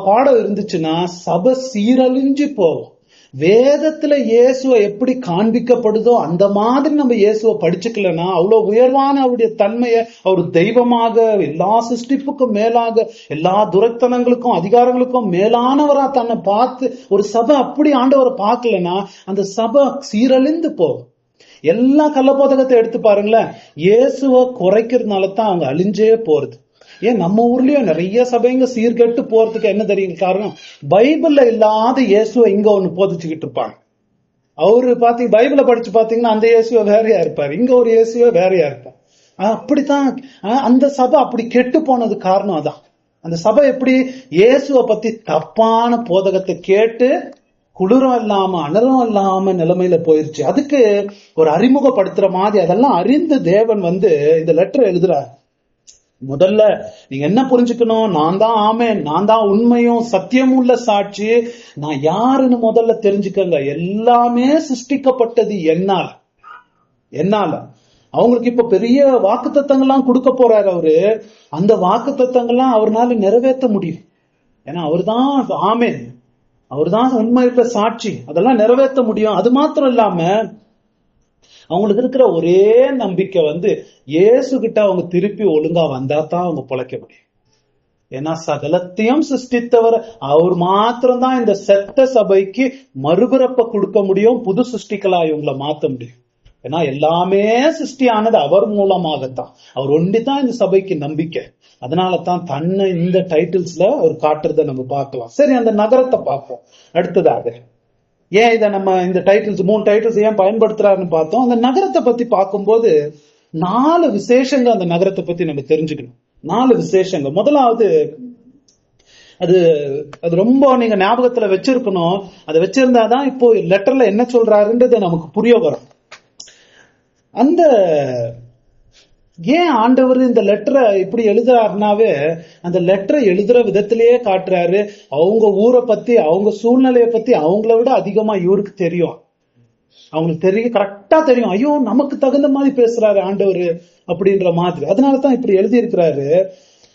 பாடம் இருந்துச்சுன்னா சபை சீரழிஞ்சு போகும். வேதத்துல இயேசுவை எப்படி காண்பிக்கப்படுதோ அந்த மாதிரி நம்ம இயேசுவை படிச்சுக்கலன்னா, அவ்வளவு உயர்வான அவருடைய தன்மையை, அவர் தெய்வமாக எல்லா சிருஷ்டிப்புக்கும் மேலாக எல்லா துரைத்தனங்களுக்கும் அதிகாரங்களுக்கும் மேலானவரா தன்னை பார்த்து ஒரு சபை அப்படி ஆண்டவரை பார்க்கலன்னா அந்த சபை சீரழிந்து போகும். எல்லா கள்ளப்போதகத்தை எடுத்து பாருங்களேன், இயேசுவை குறைக்கிறதுனால தான் அவங்க அழிஞ்சே போறது. ஏன் நம்ம ஊர்லயும் நிறைய சபைங்க சீர்கெட்டு போறதுக்கு என்ன தெரியும் காரணம்? பைபிள்ல இல்லாத இயேசுவை இங்க ஒண்ணு போதிச்சுக்கிட்டு இருப்பாங்க. அவரு பைபிளை படிச்சு பாத்தீங்கன்னா அந்த இயேசுவை வேறையா இருப்பாரு, இங்க ஒரு இயேசுவை வேறையா இருப்பார். அப்படித்தான் அந்த சபை அப்படி கெட்டு போனது காரணம் அதான். அந்த சபை எப்படி இயேசுவை பத்தி தப்பான போதகத்தை கேட்டு குளிரும் இல்லாம அனரும் இல்லாம நிலைமையில போயிருச்சு. அதுக்கு ஒரு அறிமுகப்படுத்துற மாதிரி அதெல்லாம் அறிந்து தேவன் இந்த லெட்டர் எழுதுறாரு. முதல்ல நீங்க என்ன புரிஞ்சுக்கணும்? நான் தான் ஆமேன், நான் தான் உண்மையும் சத்தியமும் உள்ள சாட்சி. நான் யாருன்னு முதல்ல தெரிஞ்சுக்கங்க. எல்லாமே சிருஷ்டிக்கப்பட்டது என்னால. அவங்களுக்கு இப்ப பெரிய வாக்குத்தத்தங்கள்லாம் கொடுக்க போறாரு அவரு. அந்த வாக்குத்தத்தங்கள்லாம் அவர்னால நிறைவேற்ற முடியும். ஏன்னா அவர்தான் ஆமேன், அவர்தான் உண்மையுள்ள சாட்சி. அதெல்லாம் நிறைவேற்ற முடியும். அது மாத்திரம் இல்லாம அவங்களுக்கு இருக்கிற ஒரே நம்பிக்கை இயேசு கிட்ட அவங்க திருப்பி ஒழுங்கா வந்தா தான் அவங்க பொழைக்க முடியும். ஏன்னா சகலத்தையும் சிருஷ்டித்தவர் அவர் மாத்திரம் தான் இந்த செத்த சபைக்கு மறுபிறப்ப கொடுக்க முடியும், புது சிருஷ்டிகளா இவங்களை மாத்த முடியும். ஏன்னா எல்லாமே சிருஷ்டியானது அவர் மூலமாகத்தான். அவர் ஒண்டிதான் இந்த சபைக்கு நம்பிக்கை. அதனாலதான் தன்னை இந்த டைட்டில்ஸ்ல அவர் காட்டுறத நம்ம பார்க்கலாம். சரி, அந்த நகரத்தை பார்ப்போம் அடுத்ததாக. ஏன் இதை நம்ம இந்த டைட்டில்ஸ் 3 டைட்டில்ஸ் ஏன் பயன்படுத்துறாருன்னு பார்த்தோம். அந்த நகரத்தை பத்தி பார்க்கும்போது 4 விசேஷங்க அந்த நகரத்தை பத்தி நம்ம தெரிஞ்சுக்கணும். 4 விசேஷங்க. முதலாவது, அது அது ரொம்ப நீங்க ஞாபகத்துல வச்சிருக்கணும். அதை வச்சிருந்தாதான் இப்போ லெட்டர்ல என்ன சொல்றாருன்றது நமக்கு புரிய வரும். அந்த ஏன் ஆண்டவர் இந்த லெட்டரை இப்படி எழுதுறாருனாவே அந்த லெட்டரை எழுதுற விதத்திலேயே காட்டுறாரு. அவங்க ஊரை பத்தி, அவங்க சூழ்நிலையை பத்தி அவங்கள விட அதிகமா இவருக்கு தெரியும். அவங்களுக்கு தெரியும், கரெக்டா தெரியும். ஐயோ, நமக்கு தகுந்த மாதிரி பேசுறாரு ஆண்டவர் அப்படின்ற மாதிரி. அதனாலதான் இப்படி எழுதி இருக்கிறாரு.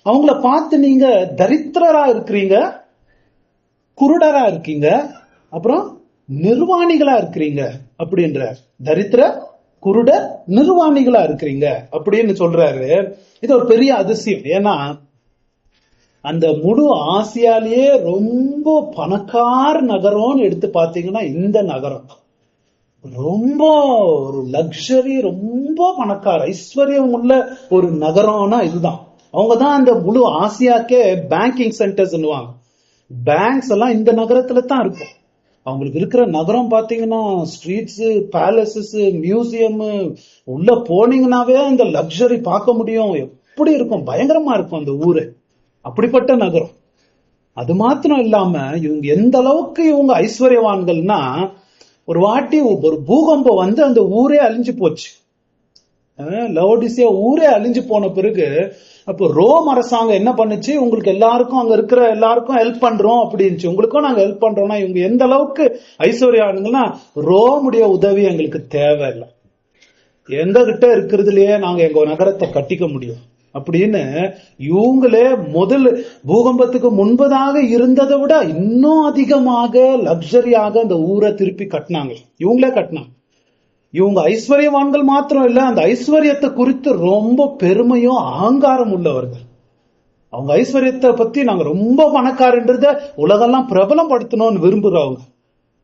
அவங்கள பார்த்து நீங்க தரித்திரரா இருக்கிறீங்க, குருடரா இருக்கீங்க, அப்புறம் நிர்வாணிகளா இருக்கிறீங்க அப்படின்ற. தரித்திர, குருட, நிர்வாணிகளா இருக்கிறீங்க அப்படின்னு சொல்றாரு. இது ஒரு பெரிய அதிசயம். ஏன்னா அந்த முழு ஆசியாலேயே ரொம்ப பணக்கார நகரம்னு எடுத்து பாத்தீங்கன்னா இந்த நகரம் ரொம்ப ஒரு லக்ஸரி, ரொம்ப பணக்கார ஐஸ்வர்யம் உள்ள ஒரு நகரம்னா இதுதான். அவங்கதான் அந்த முழு ஆசியாக்கே பேங்கிங் சென்டர்ஸ். பேங்க்ஸ் எல்லாம் இந்த நகரத்துல தான் இருக்கும். அவங்களுக்கு இருக்கிற நகரம் பாத்தீங்கன்னா ஸ்ட்ரீட்ஸ், பேலசஸ், மியூசியம், உள்ள போனீங்கன்னாவே அந்த லக்ஸரி பார்க்க முடியும். எப்படி இருக்கும், பயங்கரமா இருக்கும் அந்த ஊரு. அப்படிப்பட்ட நகரம். அது மாத்திரம் இல்லாம இவங்க எந்த அளவுக்கு இவங்க ஐஸ்வர்யவான்கள்னா, ஒரு வாட்டி ஒரு பூகம்பம் வந்து அந்த ஊரே அழிஞ்சு போச்சு. லவோடிசியா ஊரே அழிஞ்சு போன பிறகு அப்போ ரோம் அரசாங்கம் என்ன பண்ணுச்சு, உங்களுக்கு எல்லாருக்கும் அங்க இருக்கிற எல்லாருக்கும் ஹெல்ப் பண்றோம் அப்படின்னு, உங்களுக்கும் நாங்க ஹெல்ப் பண்றோம்னா இவங்க எந்த அளவுக்கு ஐஸ்வர்யானுங்கன்னா, ரோமுடைய உதவி எங்களுக்கு தேவையில்லை, எங்க கிட்ட இருக்கிறதுலயே நாங்க எங்க நகரத்தை கட்டிக்க முடியும் அப்படின்னு இவங்களே முதல் பூகம்பத்துக்கு முன்பதாக இருந்ததை விட இன்னும் அதிகமாக லக்ஸரியாக அந்த ஊரை திருப்பி கட்டினாங்க. இவங்களே கட்டினாங்க. இவங்க ஐஸ்வர்யவான்கள் மாத்திரம் இல்ல, அந்த ஐஸ்வர்யத்தை குறித்து ரொம்ப பெருமையும் அகங்காரம் உள்ளவர்கள். அவங்க ஐஸ்வர்யத்தை பத்தி நாங்க ரொம்ப பணக்காரன்றத உலகெல்லாம் பிரபலம் படுத்தணும்னு விரும்புறவங்க.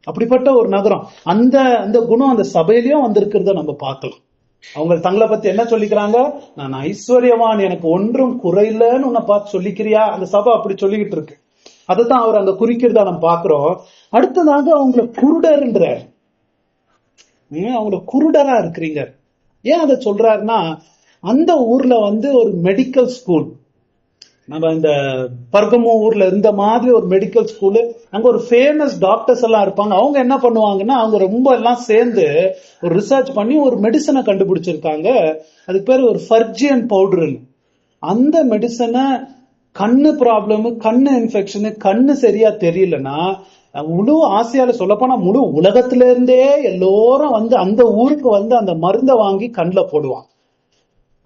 அப்படிப்பட்ட ஒரு நகரம். அந்த அந்த குணம் அந்த சபையிலயும் வந்திருக்கிறத நம்ம பார்க்கலாம். அவங்க தங்களை பத்தி என்ன சொல்லிக்கிறாங்க, நான் ஐஸ்வர்யவான், எனக்கு ஒன்றும் குறையிலன்னு உன்னை பார்த்து சொல்லிக்கிறியா? அந்த சபை அப்படி சொல்லிக்கிட்டு இருக்கு. அதைத்தான் அவர் அங்க குறிக்கிறதா நம்ம பாக்குறோம். அடுத்ததாக அவங்களை குருடர்ன்ற, அவங்கள குருடரா இருக்கிறீங்க. ஏன் அதை சொல்றாருன்னா, அந்த ஊர்ல வந்து ஒரு மெடிக்கல் ஸ்கூல், நம்ம இந்த பர்கமோ ஊர்ல இருந்த மாதிரி ஒரு மெடிக்கல் ஸ்கூலு, அங்க ஒரு ஃபேமஸ் டாக்டர்ஸ் எல்லாம் இருப்பாங்க. அவங்க என்ன பண்ணுவாங்கன்னா, அவங்க ரொம்ப எல்லாம் சேர்ந்து ஒரு ரிசர்ச் பண்ணி ஒரு மெடிசனை கண்டுபிடிச்சிருக்காங்க. அதுக்கு பேர் ஒரு ஃபர்ஜியன் பவுடர்னு. அந்த மெடிசனை கண்ணு ப்ராப்ளம், கண்ணு இன்ஃபெக்ஷனு, கண்ணு சரியா தெரியலன்னா முழு ஆசியால சொல்லப்போனா முழு உலகத்தில இருந்தே எல்லோரும் வந்து அந்த ஊருக்கு வந்து அந்த மருந்தை வாங்கி கண்ணுல போடுவாங்க.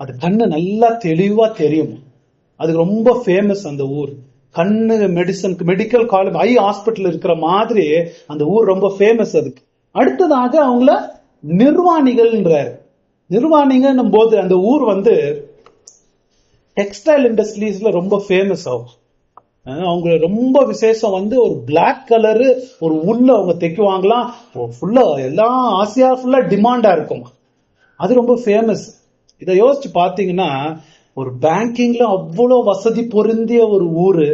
அது கண்ணு நல்லா தெளிவா தெரியும். அது ரொம்ப ஃபேமஸ் அந்த ஊர். கண்ணு மெடிசன், மெடிக்கல் காலேஜ், ஐ ஹாஸ்பிட்டல் இருக்கிற மாதிரி அந்த ஊர் ரொம்ப ஃபேமஸ். அதுக்கு அடுத்ததாக அவங்கள நிர்வாணிகள்ன்றாரு. நிர்வாணிகன்னும் போது அந்த ஊர் வந்து டெக்ஸ்டைல் இண்டஸ்ட்ரீஸ்ல ரொம்ப ஃபேமஸ் ஆகும். அவங்க ரொம்ப விசேஷம் வந்து ஒரு பிளாக் கலரு ஒரு உள்ள அவங்க தைக்குவாங்களாம். ஃபுல்லா எல்லா ஆசியா ஃபுல்லா டிமாண்டா இருக்கும். அது ரொம்ப ஃபேமஸ். இதை யோசிச்சு பாத்தீங்கன்னா, ஒரு பேங்கிங்ல அவ்வளவு வசதி பொருந்திய ஒரு ஊரு,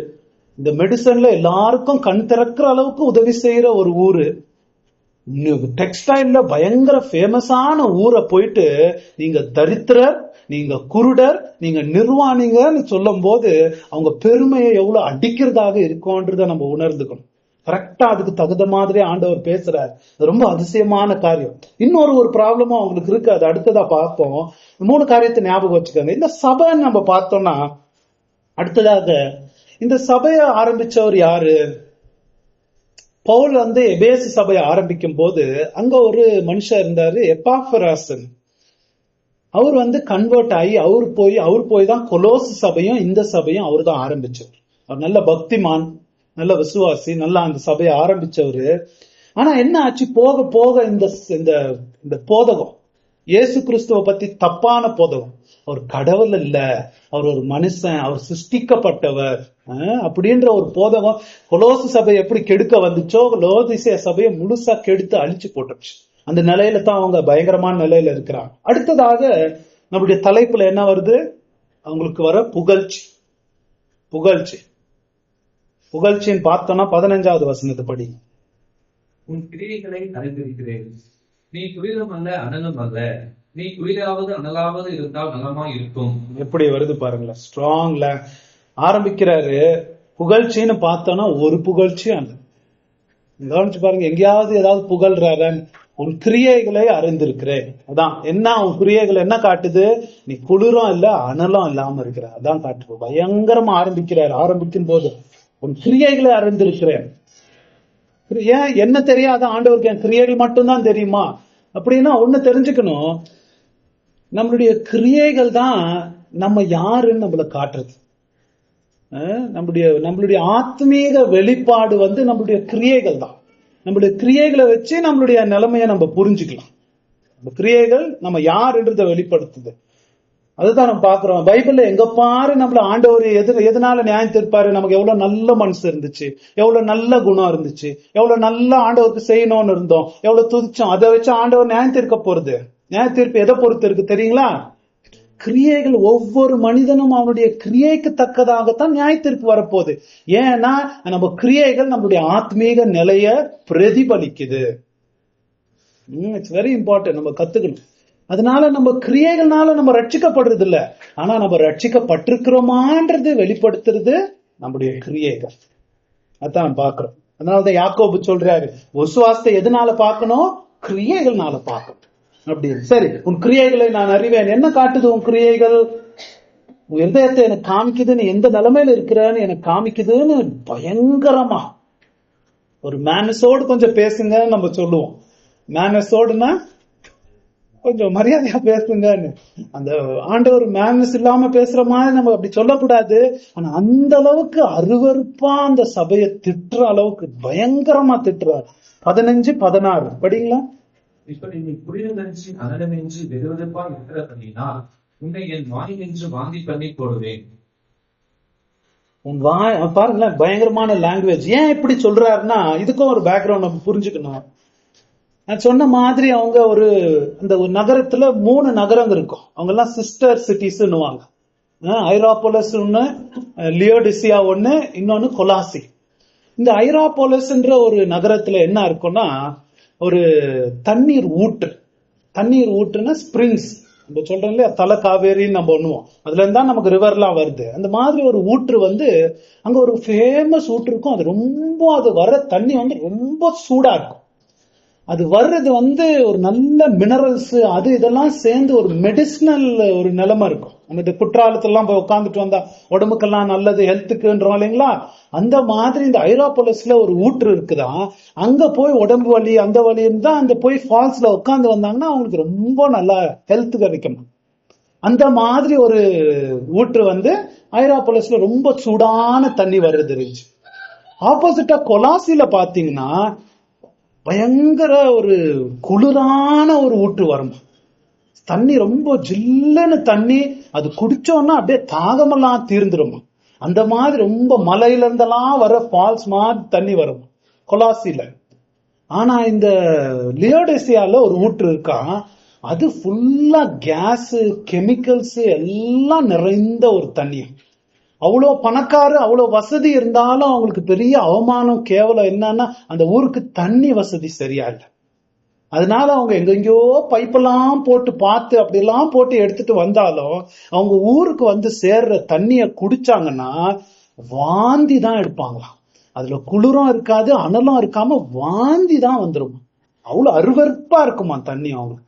இந்த மெடிசன்ல எல்லாருக்கும் கண் திறக்கிற அளவுக்கு உதவி செய்யற ஒரு ஊரு, டெக்ஸ்டைல்ல பயங்கர ஃபேமஸான ஊரை போயிட்டு நீங்க தரித்திரர், நீங்க குருடர், நீங்க நிர்வாணிங்கன்னு சொல்லும் போது அவங்க பெருமையை எவ்வளவு அடிக்கிறதாக இருக்கும்ன்றத நம்ம உணர்ந்துக்கணும். கரெக்டா அதுக்கு தகுந்த மாதிரி ஆண்டவர் பேசுறாரு. ரொம்ப அதிசயமான காரியம். இன்னொரு ஒரு ப்ராப்ளமும் அவங்களுக்கு இருக்கு, அது அடுத்ததா பார்ப்போம். 3 காரியத்தை ஞாபகம் வச்சுக்கோங்க. இந்த சபைன்னு நம்ம பார்த்தோம்னா, அடுத்ததாக இந்த சபையை ஆரம்பிச்சவர் யாரு? பவுல் வந்து எபேசு சபையை ஆரம்பிக்கும் போது அங்க ஒரு மனுஷன் இருந்தாரு, எப்பாஃபிராஸ். அவர் வந்து கன்வெர்ட் ஆகி அவர் போய் தான் கொலோசு சபையும் இந்த சபையும் அவர் தான் ஆரம்பிச்சவர். அவர் நல்ல பக்திமான், நல்ல விசுவாசி, நல்லா அந்த சபையை ஆரம்பிச்சவரு. ஆனா என்ன ஆச்சு, போக போக இந்த போதகம், இயேசு கிறிஸ்துவ பத்தி தப்பான போதகம், அவர் கடவுள் இல்ல, அவர் ஒரு மனுஷன், அவர் சிருஷ்டிக்கப்பட்டவர் அப்படின்ற ஒரு போதகம் கொலோசு சபையை எப்படி கெடுக்க வந்துச்சோ, லோதிசேய சபையை முழுசா கெடுத்து அழிச்சு போட்டுச்சு. அந்த நிலையில தான் அவங்க பயங்கரமான நிலையில இருக்கிறாங்க. அடுத்ததாக நம்முடைய தலைப்புல என்ன வருது, அவங்களுக்கு வர புகழ்ச்சின்னு பார்த்தோம்னா 15வது வசனத்தை படி. உன் கிரியைகளை அறிந்திருக்கிறேன், நீ குளிரும் அல்ல அனலும் அல்ல, நீ குளிராவது அனலாவது இருந்தால் நலமா இருக்கும். எப்படி வருது பாருங்களேன், ஸ்ட்ராங் ஆரம்பிக்கிறாரு. புகழ்ச்சின்னு பார்த்தோம்னா ஒரு புகழ்ச்சியும் அல்ல. கவனிச்சு பாருங்க, எங்கேயாவது ஏதாவது புகழ்றாரன், உன் கிரியைகளை அறிந்திருக்கிறேன். அதான் என்ன, உன் கிரியைகள் என்ன காட்டுது? நீ குளிரும் இல்ல அனலும் இல்லாம இருக்கிற, அதான் காட்டுது. பயங்கரமா ஆரம்பிக்கும் போது உன் கிரியைகளை அறிந்திருக்கிறேன். ஏன் என்ன தெரியாத ஆண்டவருக்கு என் கிரியைகள் மட்டும்தான் தெரியுமா அப்படின்னா, ஒண்ணு தெரிஞ்சுக்கணும், நம்மளுடைய கிரியைகள் தான் நம்ம யாருன்னு நம்மள காட்டுறது. நம்மளுடைய ஆத்மீக வெளிப்பாடு நம்மளுடைய கிரியைகள் தான். நம்மளுடைய கிரியைகளை வச்சு நம்மளுடைய நிலைமையை நம்ம புரிஞ்சுக்கலாம். நம்ம கிரியைகள் நம்ம யாருன்றதை வெளிப்படுத்துது. அதுதான் நம்ம பாக்குறோம். பைபிள்ல எங்க பாரு நம்மள ஆண்டவர் எதனால நியாயம் தீர்ப்பாரு? நமக்கு எவ்வளவு நல்ல மனசு இருந்துச்சு, எவ்வளவு நல்ல குணம் இருந்துச்சு, எவ்வளவு நல்ல ஆண்டவருக்கு செய்யணும்னு இருந்தோம், எவ்வளவு துதிச்சோம், அதை வச்சு ஆண்டவர் நியாயம் தீர்க்க போறது. நியாய தீர்ப்பு எதை பொறுத்து இருக்கு தெரியுங்களா? கிரியைகள். ஒவ்வொரு மனிதனும் அவனுடைய கிரியைக்கு தக்கதாகத்தான் நியாய தீர்ப்பு வரப்போகுது. ஏன்னா நம்ம கிரியைகள் நம்மளுடைய ஆத்மீக நிலைய பிரதிபலிக்குது. இட்ஸ் வெரி இம்பார்ட்டன்ட், நம்ம கத்துக்கணும். அதனால நம்ம கிரியைகள்னால நம்ம ரட்சிக்கப்படுறது இல்ல, ஆனா நம்ம ரட்சிக்கப்பட்டிருக்கிறோமான்றது வெளிப்படுத்துறது நம்முடைய கிரியைகள். அதான் பாக்குறோம். அதனாலதான் யாக்கோபு சொல்றாரு, விசுவாசத்தை எதனால பார்க்கணும்? கிரியைகள்னால பார்க்கணும் அப்படின்னு. சரி, உன் கிரியைகளை நான் அறிவேன். என்ன காட்டுது உன் கிரியைகள்? உன் இருதயத்தை எனக்கு காமிக்குது, நீ எந்த நிலைமையில இருக்கிறன்னு எனக்கு காமிக்குதுன்னு பயங்கரமா. ஒரு மேனஸோடு கொஞ்சம் பேசுங்க நம்ம சொல்லுவோம். மேனஸோடுன்னா கொஞ்சம் மரியாதையா பேசுங்கன்னு. அந்த ஆண்டவர் மேனஸ் இல்லாம பேசுற மாதிரி நம்ம அப்படி சொல்லக்கூடாது. ஆனா அந்த அளவுக்கு அருவருப்பா அந்த சபையை திட்டுற அளவுக்கு பயங்கரமா திட்டுறாரு. 15-16 படிங்களா? இப்படி நீ புரிதலன்றி அனலமின்றி வெறுவெறுப்பா இருக்கிறபடினால் உன்னை என் வாய் என்று வாந்தி பண்ணி போடுவேன். உன் வாய் பாருங்களேன், பயங்கரமான லாங்குவேஜ். ஏன் இப்படி சொல்றாருன்னா, இதுக்கும் ஒரு பேக்ரவுண்ட் நம்ம புரிஞ்சுக்கணும். நான் சொன்ன மாதிரி அவங்க அந்த ஒரு நகரத்துல 3 நகரங்கள் இருக்கும். அவங்க எல்லாம் சிஸ்டர் சிட்டிஸ்ன்னுவாங்க. ஐராபோலஸ் ஒண்ணு, லியோடிசியா ஒண்ணு, இன்னொன்னு கொலாசி. இந்த ஐராபோலஸ்ன்ற ஒரு நகரத்துல என்ன இருக்கும்னா, ஒரு தண்ணீர் ஊற்றுன்னா ஸ்பிரிங்ஸ். நம்ம சொல்றோம் இல்லையா, தலை காவேரின்னு நம்ம ஒண்ணுவோம், அதுல இருந்தா நமக்கு ரிவர்லாம் வருது. அந்த மாதிரி ஒரு ஊற்று அங்க ஒரு ஃபேமஸ் ஊற்று இருக்கும். அது வர்ற தண்ணி ரொம்ப சூடா இருக்கும். அது வர்றது ஒரு நல்ல மினரல்ஸ் அது இதெல்லாம் சேர்ந்து ஒரு மெடிசினல் ஒரு நிலைமை இருக்கும். அந்த குற்றாலத்தெல்லாம் போய் உட்காந்துட்டு வந்தா உடம்புக்கெல்லாம் நல்லது, ஹெல்த்துக்குன்றோம் இல்லைங்களா? அந்த மாதிரி இந்த ஐராபோலஸ்ல ஒரு ஊற்று இருக்குதான். அங்க போய் உடம்பு வலி அந்த வலி இருந்தா அந்த போய் ஃபால்ஸ்ல உட்காந்து வந்தாங்கன்னா அவங்களுக்கு ரொம்ப நல்லா ஹெல்த் கிடைக்கும். அந்த மாதிரி ஒரு ஊற்று ஐராபோலஸ்ல ரொம்ப சூடான தண்ணி வர்றது இருந்துச்சு. ஆப்போசிட்டா கொலாசில பாத்தீங்கன்னா பயங்கர ஒரு குளிரான ஒரு ஊற்று வரும். தண்ணி ரொம்ப ஜில்லுன்னு தண்ணி, அது குடிச்சோம்னா அப்படியே தாகமெல்லாம் தீர்ந்துடும். அந்த மாதிரி ரொம்ப மலையில இருந்தெல்லாம் வர ஃபால்ஸ் மாதிரி தண்ணி வரும் கொலாசில. ஆனா இந்த லியோடேசியால ஒரு ஊற்று இருக்கா, அது ஃபுல்லா கேஸ், கெமிக்கல்ஸ் எல்லாம் நிறைந்த ஒரு தண்ணி. அவ்வளவு பணக்காரு, அவ்வளவு வசதி இருந்தாலும் அவங்களுக்கு பெரிய அவமானம், கேவலம் என்னன்னா அந்த ஊருக்கு தண்ணி வசதி சரியா இல்லை. அதனால அவங்க எங்கெங்கயோ பைப்பெல்லாம் போட்டு பார்த்து அப்படியெல்லாம் போட்டு எடுத்துட்டு வந்தாலும் அவங்க ஊருக்கு சேர்ற தண்ணிய குடிச்சாங்கன்னா வாந்தி தான் எடுப்பாங்களாம். அதுல குளிரும் இருக்காது, அனலும் இருக்காம வாந்தி தான் வந்துரும். அவ்வளவு அருவருப்பா இருக்குமா தண்ணி. அவங்க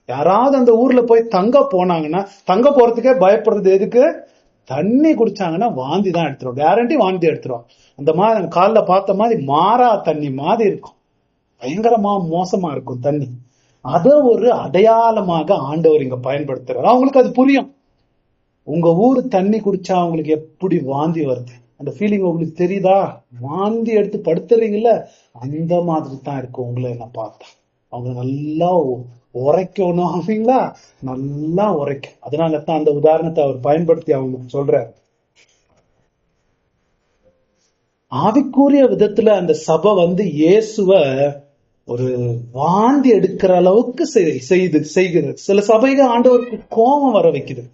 யாராவது அந்த ஊர்ல போய் தங்க போனாங்கன்னா, தங்க போறதுக்கே பயப்படுறது எதுக்கு? தண்ணி குடிச்சாங்கன்னா வாந்தி தான் எடுத்துரும், கேரண்டி வாந்தி எடுத்துரும். அந்த மாதிரி காலைல பார்த்த மாதிரி மாறா தண்ணி மாதிரி இருக்கும், பயங்கரமா மோசமா இருக்கும் தண்ணி. அத ஒரு அடையாளமாக ஆண்டவர் இங்க பயன்படுத்துறாரு. அவங்களுக்கு அது புரியும். உங்க ஊரு தண்ணி குடிச்சா அவங்களுக்கு எப்படி வாந்தி வருது, அந்த ஃபீலிங் உங்களுக்கு தெரியுதா? வாந்தி எடுத்து படுத்துறீங்கல்ல, அந்த மாதிரி தான் இருக்கும் உங்களை நான் பார்த்தா. அவங்க நல்லா உரைக்கணும் அப்படிங்களா, நல்லா உரைக்கும். அதனால தான் அந்த உதாரணத்தை அவர் பயன்படுத்தி அவங்களுக்கு சொல்றாரு. ஆவிக்குரிய விதத்துல அந்த சபை இயேசுவ ஒரு வாந்தி எடுக்கிற அளவுக்கு செய்கிறது. சில சபைகள் ஆண்டவருக்கு கோபம் வர வைக்குது,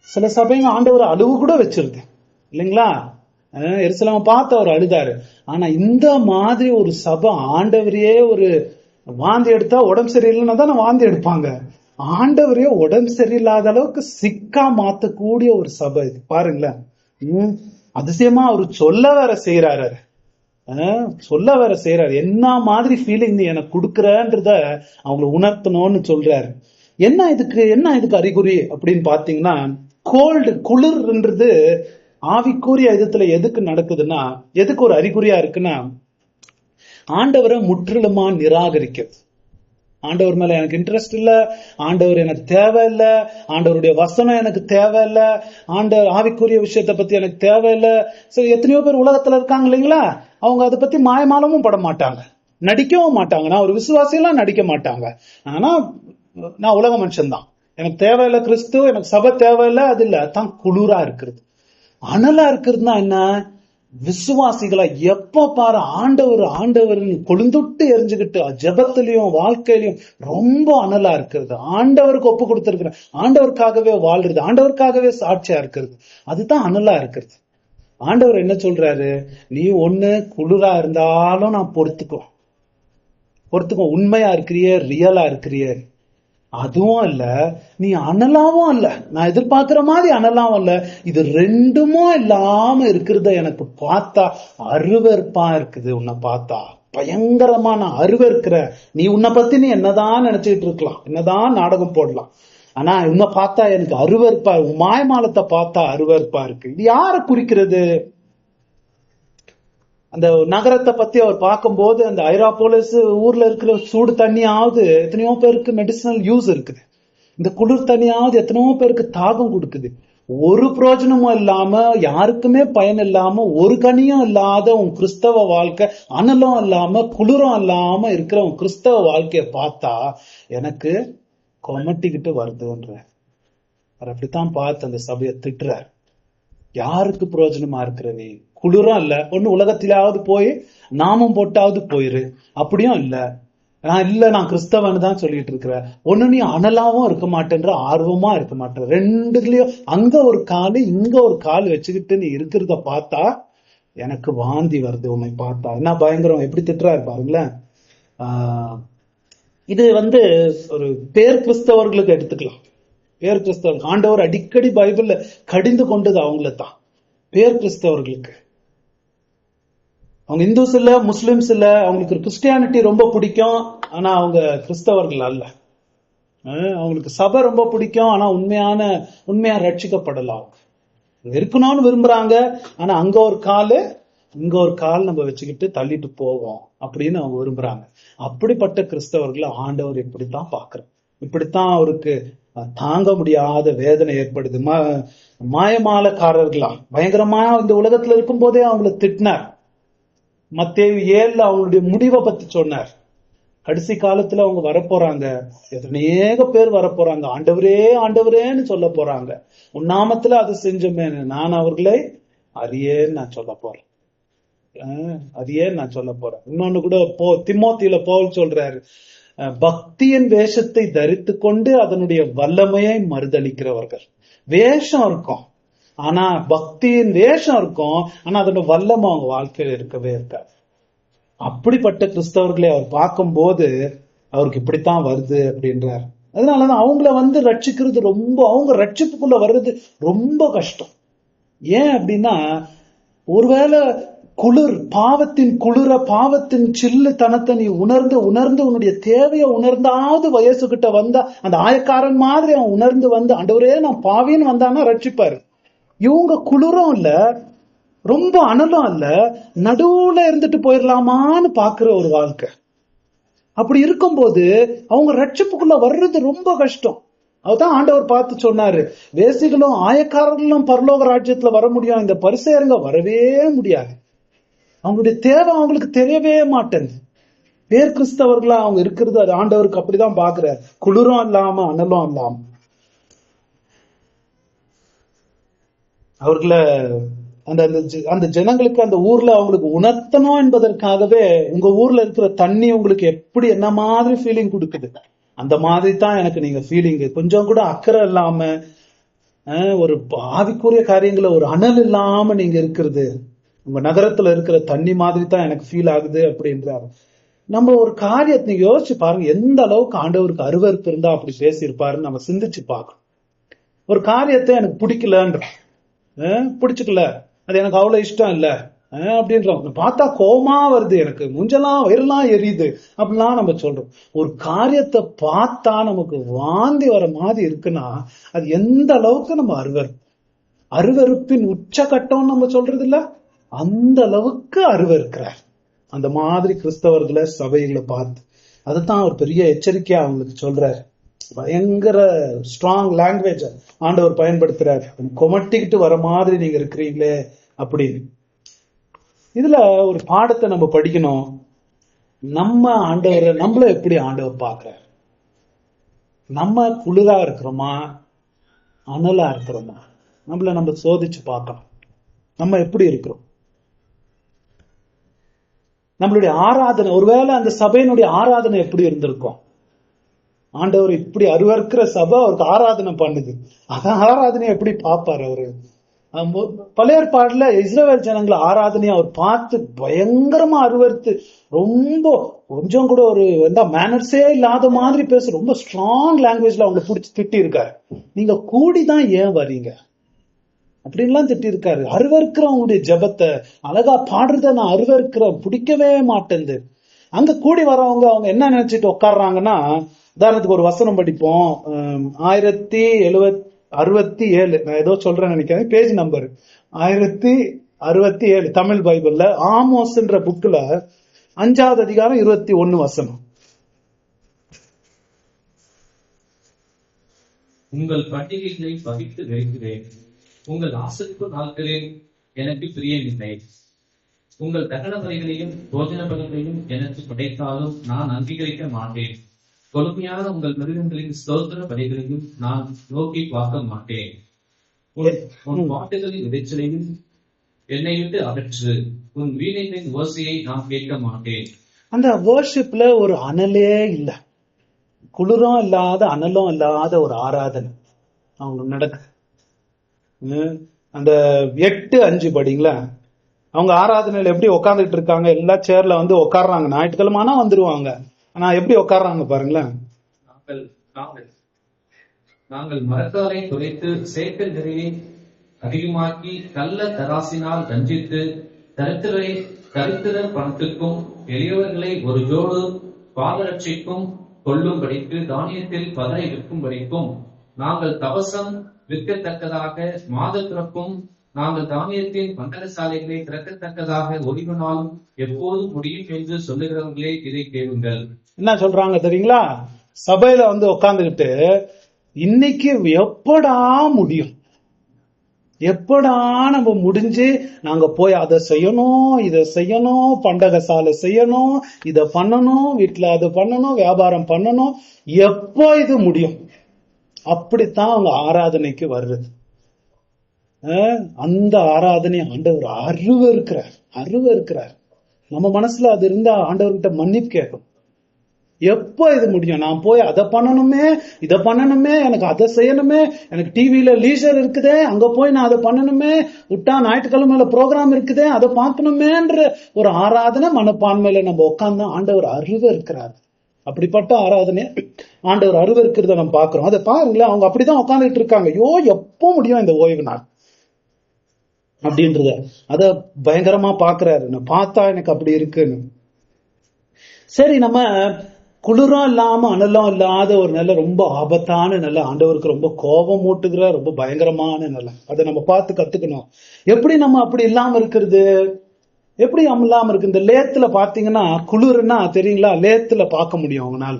சில சபைங்க ஆண்டவர் அழுவு கூட வச்சிருது இல்லைங்களா? எருசலேமை பார்த்து அவர் அழுதாரு. ஆனா இந்த மாதிரி ஒரு சபை ஆண்டவரையே ஒரு வாந்தி எடுத்தா உடம்பு சரியில்லைன்னா தானே வாந்தி எடுப்பாங்க. ஆண்டவரே உடம்பு சரியில்லாத அளவுக்கு சிக்கா மாத்தக்கூடிய ஒரு சபை இது பாருங்களேன். அதிசயமா அவரு சொல்ல வேற செய்யறாரு. சொல்ல வேற செய்யறாரு. என்ன மாதிரி ஃபீலிங் நீ எனக்கு கொடுக்கறன்றத அவங்களை உணர்த்தணும்னு சொல்றாரு. என்ன இதுக்கு அறிகுறி அப்படின்னு பாத்தீங்கன்னா, கோல்டு குளிர்ன்றது ஆவிக்குரிய விதத்துல எதுக்கு நடக்குதுன்னா, எதுக்கு ஒரு அறிகுறியா இருக்குன்னா, ஆண்டவரை முற்றிலுமா நிராகரிக்கிறது. ஆண்டவர் மேல எனக்கு இன்ட்ரெஸ்ட் இல்ல, ஆண்டவர் எனக்கு தேவையில்லை, ஆண்டவருடைய வசனம் எனக்கு தேவையில்லை, ஆவிக்குரிய விஷயத்தை பத்தி எனக்கு தேவையில்லை. சரி, எத்தனையோ பேர் உலகத்துல இருக்காங்க இல்லைங்களா, அவங்க அதை பத்தி மாயமாலமும் பட மாட்டாங்க, நடிக்கவும் மாட்டாங்க. நான் ஒரு விசுவாசியெல்லாம் நடிக்க மாட்டாங்க. ஆனா நான் உலக மனுஷன் தான், எனக்கு தேவையில்லை கிறிஸ்து, எனக்கு சபை தேவையில்லை, அது இல்ல. அதான் குளிரா இருக்கிறது. அனலா இருக்கிறதுனா என்ன? விசுவாசிகளா எப்ப பாரு ஆண்டவர் கொழுந்துட்டு எரிஞ்சுக்கிட்டு ஜெபத்திலையும் வாழ்க்கையிலையும் ரொம்ப அனலா இருக்கிறது. ஆண்டவருக்கு ஒப்பு கொடுத்திருக்கிற, ஆண்டவருக்காகவே வாழ்றது, ஆண்டவருக்காகவே சாட்சியா இருக்கிறது. அதுதான் அனலா இருக்கிறது. ஆண்டவர் என்ன சொல்றாரு? நீ ஒண்ணு குளிரா இருந்தாலும் நான் பொறுத்துக்கோ, உண்மையா இருக்கிறியே, ரியலா இருக்கிறியே. அதுவும் இல்ல, நீ அனலாவும் இல்ல, நான் எதிர்பார்க்கிற மாதிரி அனலாவும் இல்ல. இது ரெண்டுமோ இல்லாம இருக்கிறத எனக்கு பார்த்தா அருவருப்பா இருக்குது. உன்னை பார்த்தா பயங்கரமா நான் அருவருக்கிற. நீ உன்னை பத்தி நீ என்னதான் நினைச்சுக்கிட்டு இருக்கலாம், என்னதான் நாடகம் போடலாம், ஆனா உன்னை பார்த்தா எனக்கு அருவருப்பா, உன் மாயமாலத்தை பார்த்தா அருவருப்பா இருக்கு. இது யாரை குறிக்கிறது? அந்த நகரத்தை பத்தி அவர் பார்க்கும்போது, அந்த ஐராபோலிஸ் ஊர்ல இருக்கிற சூடு தண்ணியாவது எத்தனையோ பேருக்கு மெடிசினல் யூஸ் இருக்குது, இந்த குளிர் தண்ணியாவது எத்தனையோ பேருக்கு தாகம் கொடுக்குது. ஒரு பிரயோஜனமும் இல்லாம, யாருக்குமே பயன் இல்லாம, ஒரு கனியும் இல்லாத உன் கிறிஸ்தவ வாழ்க்கை, அனலும் இல்லாம குளிரும் இல்லாம இருக்கிற உன் கிறிஸ்தவ வாழ்க்கைய பார்த்தா எனக்கு கொமட்டிக்கிட்டு வருதுன்ற. அப்படித்தான் பார்த்து அந்த சபையை திட்டுறார். யாருக்கு பிரயோஜனமா இருக்கிற நீ? குளிரும் இல்ல, ஒண்ணு உலகத்திலாவது போய் நாமம் போட்டாவது போயிரு, அப்படியும் இல்ல. நான் கிறிஸ்தவன் தான் சொல்லிட்டு இருக்கிறேன். ஒண்ணு நீ அனலாவும் இருக்க மாட்டேன்ற, ஆர்வமா இருக்க மாட்டேன். ரெண்டுலயும் அங்க ஒரு காலு இங்க ஒரு கால் வச்சுக்கிட்டு நீ இருக்கிறத பார்த்தா எனக்கு வாந்தி வருது. உன்னை பார்த்தா என்ன பயங்கரம், எப்படி திட்டுறாரு பாருங்களேன். இது ஒரு பேர் கிறிஸ்தவர்களுக்கு எடுத்துக்கலாம். பேர் கிறிஸ்தவர்கள் ஆண்டவர் அடிக்கடி பைபிள்ல கடிந்து கொண்டது அவங்கள தான், பேர் கிறிஸ்தவர்களுக்கு. அவங்க இந்துஸ் இல்ல, முஸ்லிம்ஸ் இல்ல, அவங்களுக்கு கிறிஸ்டியானிட்டி ரொம்ப பிடிக்கும், ஆனா அவங்க கிறிஸ்தவர்கள் அல்ல. அவங்களுக்கு சபை ரொம்ப பிடிக்கும், ஆனா உண்மையா ரட்சிக்கப்படலாம். இருக்கணும்னு விரும்புறாங்க, ஆனா அங்க ஒரு கால் இங்க ஒரு கால் நம்ம வச்சுக்கிட்டு தள்ளிட்டு போவோம் அப்படின்னு அவங்க விரும்புறாங்க. அப்படிப்பட்ட கிறிஸ்தவர்களை ஆண்டவர் இப்படித்தான் பாக்குறோம். இப்படித்தான் அவருக்கு தாங்க முடியாத வேதனை ஏற்படுது. மாயமாலக்காரர்களா பயங்கரமா இந்த உலகத்துல இருக்கும் போதே அவங்களை திட்டினார். மத்தேயு 7 அவங்களுடைய முடிவை பத்தி சொன்னார். கடைசி காலத்துல அவங்க வரப்போறாங்க, எத்தனையோ பேர் வரப்போறாங்க, ஆண்டவரே ஆண்டவரேன்னு சொல்ல போறாங்க. உன் நாமத்துல அது செஞ்சோமே, நான் அவர்களை அறியேன்னு நான் சொல்ல போறேன். இன்னொன்னு கூட திமோத்தியில பவுல் சொல்றாரு, பக்தியின் வேஷத்தை தரித்து கொண்டு அதனுடைய வல்லமையை மறுதளிக்கிறவர்கள். வேஷம் இருக்கும், ஆனா பக்தியின் வேஷம் இருக்கும், ஆனா அதோட வல்லமை அவங்க வாழ்க்கையில இருக்கவே இருக்காது. அப்படிப்பட்ட கிறிஸ்தவர்களை அவர் பார்க்கும் போது அவருக்கு இப்படித்தான் வருது அப்படின்றார். அதனாலதான் அவங்கள ரட்சிக்கிறது ரொம்ப, அவங்க ரட்சிப்புக்குள்ள வர்றது ரொம்ப கஷ்டம். ஏன் அப்படின்னா, ஒருவேளை குளிர், பாவத்தின் சில்லு தனத்தை நீ உணர்ந்து உன்னுடைய தேவையை உணர்ந்தாவது வயசுகிட்ட வந்தா, அந்த ஆயக்காரன் மாதிரி அவன் உணர்ந்து ஆண்டவரே நான் பாவின்னு வந்தானா ரட்சிப்பாரு. இவங்க குளிரும் இல்ல, ரொம்ப அனலும் இல்ல, நடுவுல இருந்துட்டு போயிடலாமான்னு பாக்குற ஒரு வாழ்க்கை. அப்படி இருக்கும்போது அவங்க ரட்சிப்புக்குள்ள வர்றது ரொம்ப கஷ்டம். அதுதான் ஆண்டவர் பார்த்து சொன்னாரு, வேசிகளும் ஆயக்காரர்களும் பரலோக ராஜ்யத்துல வர முடியும், இந்த பரிசேயருங்க வரவே முடியாது. அவங்களுடைய தேவை அவங்களுக்கு தெரியவே மாட்டேங்குது. பேர் கிறிஸ்தவர்களா அவங்க இருக்கிறது அது ஆண்டவருக்கு அப்படிதான் பாக்குறாரு, குளிரும் இல்லாம அனலும் இல்லாம. அவர்களை அந்த ஜனங்களுக்கு, அந்த ஊர்ல அவங்களுக்கு உணர்த்தணும் என்பதற்காகவே, உங்க ஊர்ல இருக்கிற தண்ணி உங்களுக்கு எப்படி என்ன மாதிரி ஃபீலிங் கொடுக்குது, அந்த மாதிரி தான் எனக்கு நீங்க ஃபீலிங். கொஞ்சம் கூட அக்கறை இல்லாம, ஒரு ஆவிக்குரிய காரியங்களை ஒரு அனல் இல்லாம நீங்க இருக்கிறது, உங்க நகரத்துல இருக்கிற தண்ணி மாதிரி தான் எனக்கு ஃபீல் ஆகுது அப்படின்றாரு. நம்ம ஒரு காரியத்தை யோசிச்சு பாருங்க, எந்த அளவுக்கு ஆண்டவருக்கு அருவருப்பு இருந்தா அப்படி பேசியிருப்பாருன்னு நம்ம சிந்திச்சு பார்க்கணும். ஒரு காரியத்தை எனக்கு பிடிக்கலன்ற, பிடிச்சுக்கல, அது எனக்கு அவ்வளவு இஷ்டம் இல்ல அப்படின்றோம். பார்த்தா கோவமா வருது, எனக்கு முஞ்செல்லாம் வயிறெல்லாம் எரியுது அப்படிலாம் நம்ம சொல்றோம். ஒரு காரியத்தை பார்த்தா நமக்கு வாந்தி வர மாதிரி இருக்குன்னா அது எந்த அளவுக்கு நம்ம அருவருப்பின் உச்சகட்டம் நம்ம சொல்றது இல்ல, அந்த அளவுக்கு அருவருக்கிறார். அந்த மாதிரி கிறிஸ்தவர்களை சபைகளை பார்த்து அதுதான் ஒரு பெரிய எச்சரிக்கையா அவங்களுக்கு சொல்றாரு. பயங்கர ஸ்ட்ராங் லாங்குவேஜ் ஆண்டவர் பயன்படுத்துறாரு. கொமட்டிக்கிட்டு வர மாதிரி நீங்க இருக்கிறீங்களே அப்படின்னு. இதுல ஒரு பாடத்தை நம்ம படிக்கணும். நம்ம ஆண்டவரை நம்மள எப்படி ஆண்டவர் பார்க்கிறார்? நம்ம குளிரா இருக்கிறோமா அனலா இருக்கிறோமா? நம்ம சோதிச்சு பார்க்கணும். நம்ம எப்படி இருக்கிறோம்? நம்மளுடைய ஆராதனை, ஒருவேளை அந்த சபையினுடைய ஆராதனை எப்படி இருந்திருக்கும்? ஆண்டவர் இப்படி அருவருக்கிற சபை அவருக்கு ஆராதனை பண்ணுது, அதான் ஆராதனை எப்படி பார்ப்பார் அவரு? பழைய ஏற்பாடுல இஸ்ரவேல் ஜனங்களை ஆராதனையை அவர் பார்த்து பயங்கரமா அருவருத்து, ரொம்ப கொஞ்சம் கூட ஒரு மேனர்ஸே இல்லாத மாதிரி பேச ரொம்ப ஸ்ட்ராங் லாங்குவேஜ்ல அவங்களை பிடிச்சி திட்டி இருக்காரு. நீங்க கூடிதான் ஏன் வரீங்க அப்படின்லாம் திட்டி இருக்காரு. அருவருக்கிறவங்களுடைய ஜபத்தை அழகா பாடுறத நான் அருவருக்கிறேன், பிடிக்கவே மாட்டேங்குது. அங்க கூடி வரவங்க அவங்க என்ன நினைச்சிட்டு உட்காடுறாங்கன்னா, உதாரணத்துக்கு ஒரு வசனம் படிப்போம், 1067, நான் ஏதோ சொல்றேன்னு நினைக்கிறேன், பேஜ் நம்பர் 1067 தமிழ் பைபிள்ல ஆமோஸ்ன்ற புக்ல 5வது அதிகாரம் 21 வசனம். உங்கள் பண்டிகைகளை பகிர்ந்து வைக்கிறேன், உங்கள் ஆசரிப்பு நாட்களில் எனக்கு பிரியமில்லை. உங்கள் தகன பலிகளையும் போஜன பலிகளையும் எனக்கு படைத்தாலும் நான் அங்கீகரிக்க மாட்டேன். கொடுமையான உங்கள் மிருகங்களின் ஸ்தோத்திர பலிகளையும் நான் நோக்கி பார்க்க மாட்டேன். உன் பாட்டுகளின் இறைச்சலையும் என்னை விட்டு அகற்று, உன் வீணைகளின் ஓசையை நான் கேட்க மாட்டேன். அந்த வர்ஷிப்ல ஒரு அனலே இல்ல, குளிரும் இல்லாத அனலும் இல்லாத ஒரு ஆராதனை அவங்க நடக்கு. அந்த 8:5 படிங்களா, அவங்க ஆராதனையில எப்படி உட்காந்துட்டு இருக்காங்க, எல்லா சேர்ல வந்து உட்காடுறாங்க. ஞாயிற்றுக்கிழமானா வந்துருவாங்க, ஆனா எப்படி உட்காடுறாங்க பாருங்களேன். நாங்கள் மரத்தாரை துளைத்து சேக்கல் நிறையை அதிகமாக்கி கள்ள தராசினால் ரஞ்சித்து தரித்திர பணத்துக்கும் எளியவர்களை ஒரு ஜோடு பாதரட்சிக்கும் கொள்ளும்படிக்கு தானியத்தில் பதரை விற்கும்படிக்கும் நாங்கள் தவசம் விற்கத்தக்கதாக மாதத்திற்கும் நாங்கள் தானியத்தின் பண்டகசாலைகளை திறக்கத்தக்கதாக ஓய்வு நாளும் எப்போதும் முடியும் என்று சொல்லுகிறவர்களே இதை கேளுங்கள். என்ன சொல்றாங்க தெரியுங்களா? சபையில வந்து உட்கார்ந்துகிட்டு இன்னைக்கு எப்படா முடியும், எப்படா நம்ம முடிஞ்சு நாங்க போய் அதை செய்யணும் இதை செய்யணும், பண்டகசாலை செய்யணும், இதை பண்ணணும், வீட்டுல அதை பண்ணணும், வியாபாரம் பண்ணணும், எப்போ இது முடியும்? அப்படித்தான் அவங்க ஆராதனைக்கு வர்றது. அந்த ஆராதனை ஆண்டவர் அருவருக்கிறார். நம்ம மனசுல அது இருந்தா ஆண்டவர்கிட்ட மன்னிப்பு கேட்கும். எப்போ இது முடியும்? நான் போய் அதை பண்ணணுமே, இதை பண்ணணுமே, எனக்கு அதை செய்யணுமே, எனக்கு டிவியில லீசர் இருக்குதே, அங்க போய் நான் அதை பண்ணணுமே, விட்டா ஞாயிற்றுக்கிழமையில ப்ரோக்ராம் இருக்குதே, அதை பார்க்கணுமேன்ற ஒரு ஆராதனை மனப்பான்மையில நம்ம உட்கார்ந்தா ஆண்டவர் அருவருக்கிறார். அப்படிப்பட்ட ஆராதனை ஆண்டவர் அருவருக்கிறத நம்ம பாக்குறோம். அதை பாருங்களேன், அவங்க அப்படிதான் உட்காந்துட்டு இருக்காங்க. ஐயோ எப்போ முடியும் இந்த ஓய்வு நாள் அப்படின்றத அத பயங்கரமா பாக்குறாரு. நான் பார்த்தா எனக்கு அப்படி இருக்குன்னு. சரி, நம்ம குளிரும் இல்லாம அனலும் இல்லாத ஒரு நல்ல ரொம்ப ஆபத்தான நல்ல ஆண்டவருக்கு ரொம்ப கோபம் மூட்டுகிற ரொம்ப பயங்கரமான நல்ல, அதை நம்ம பார்த்து கத்துக்கணும். எப்படி நம்ம அப்படி இல்லாம இருக்கிறது? எப்படி இல்லாம இருக்கு? இந்த லேத்துல பாத்தீங்கன்னா குளிர்னா தெரியுங்களா, லேத்துல பார்க்க முடியும் அவங்கனால.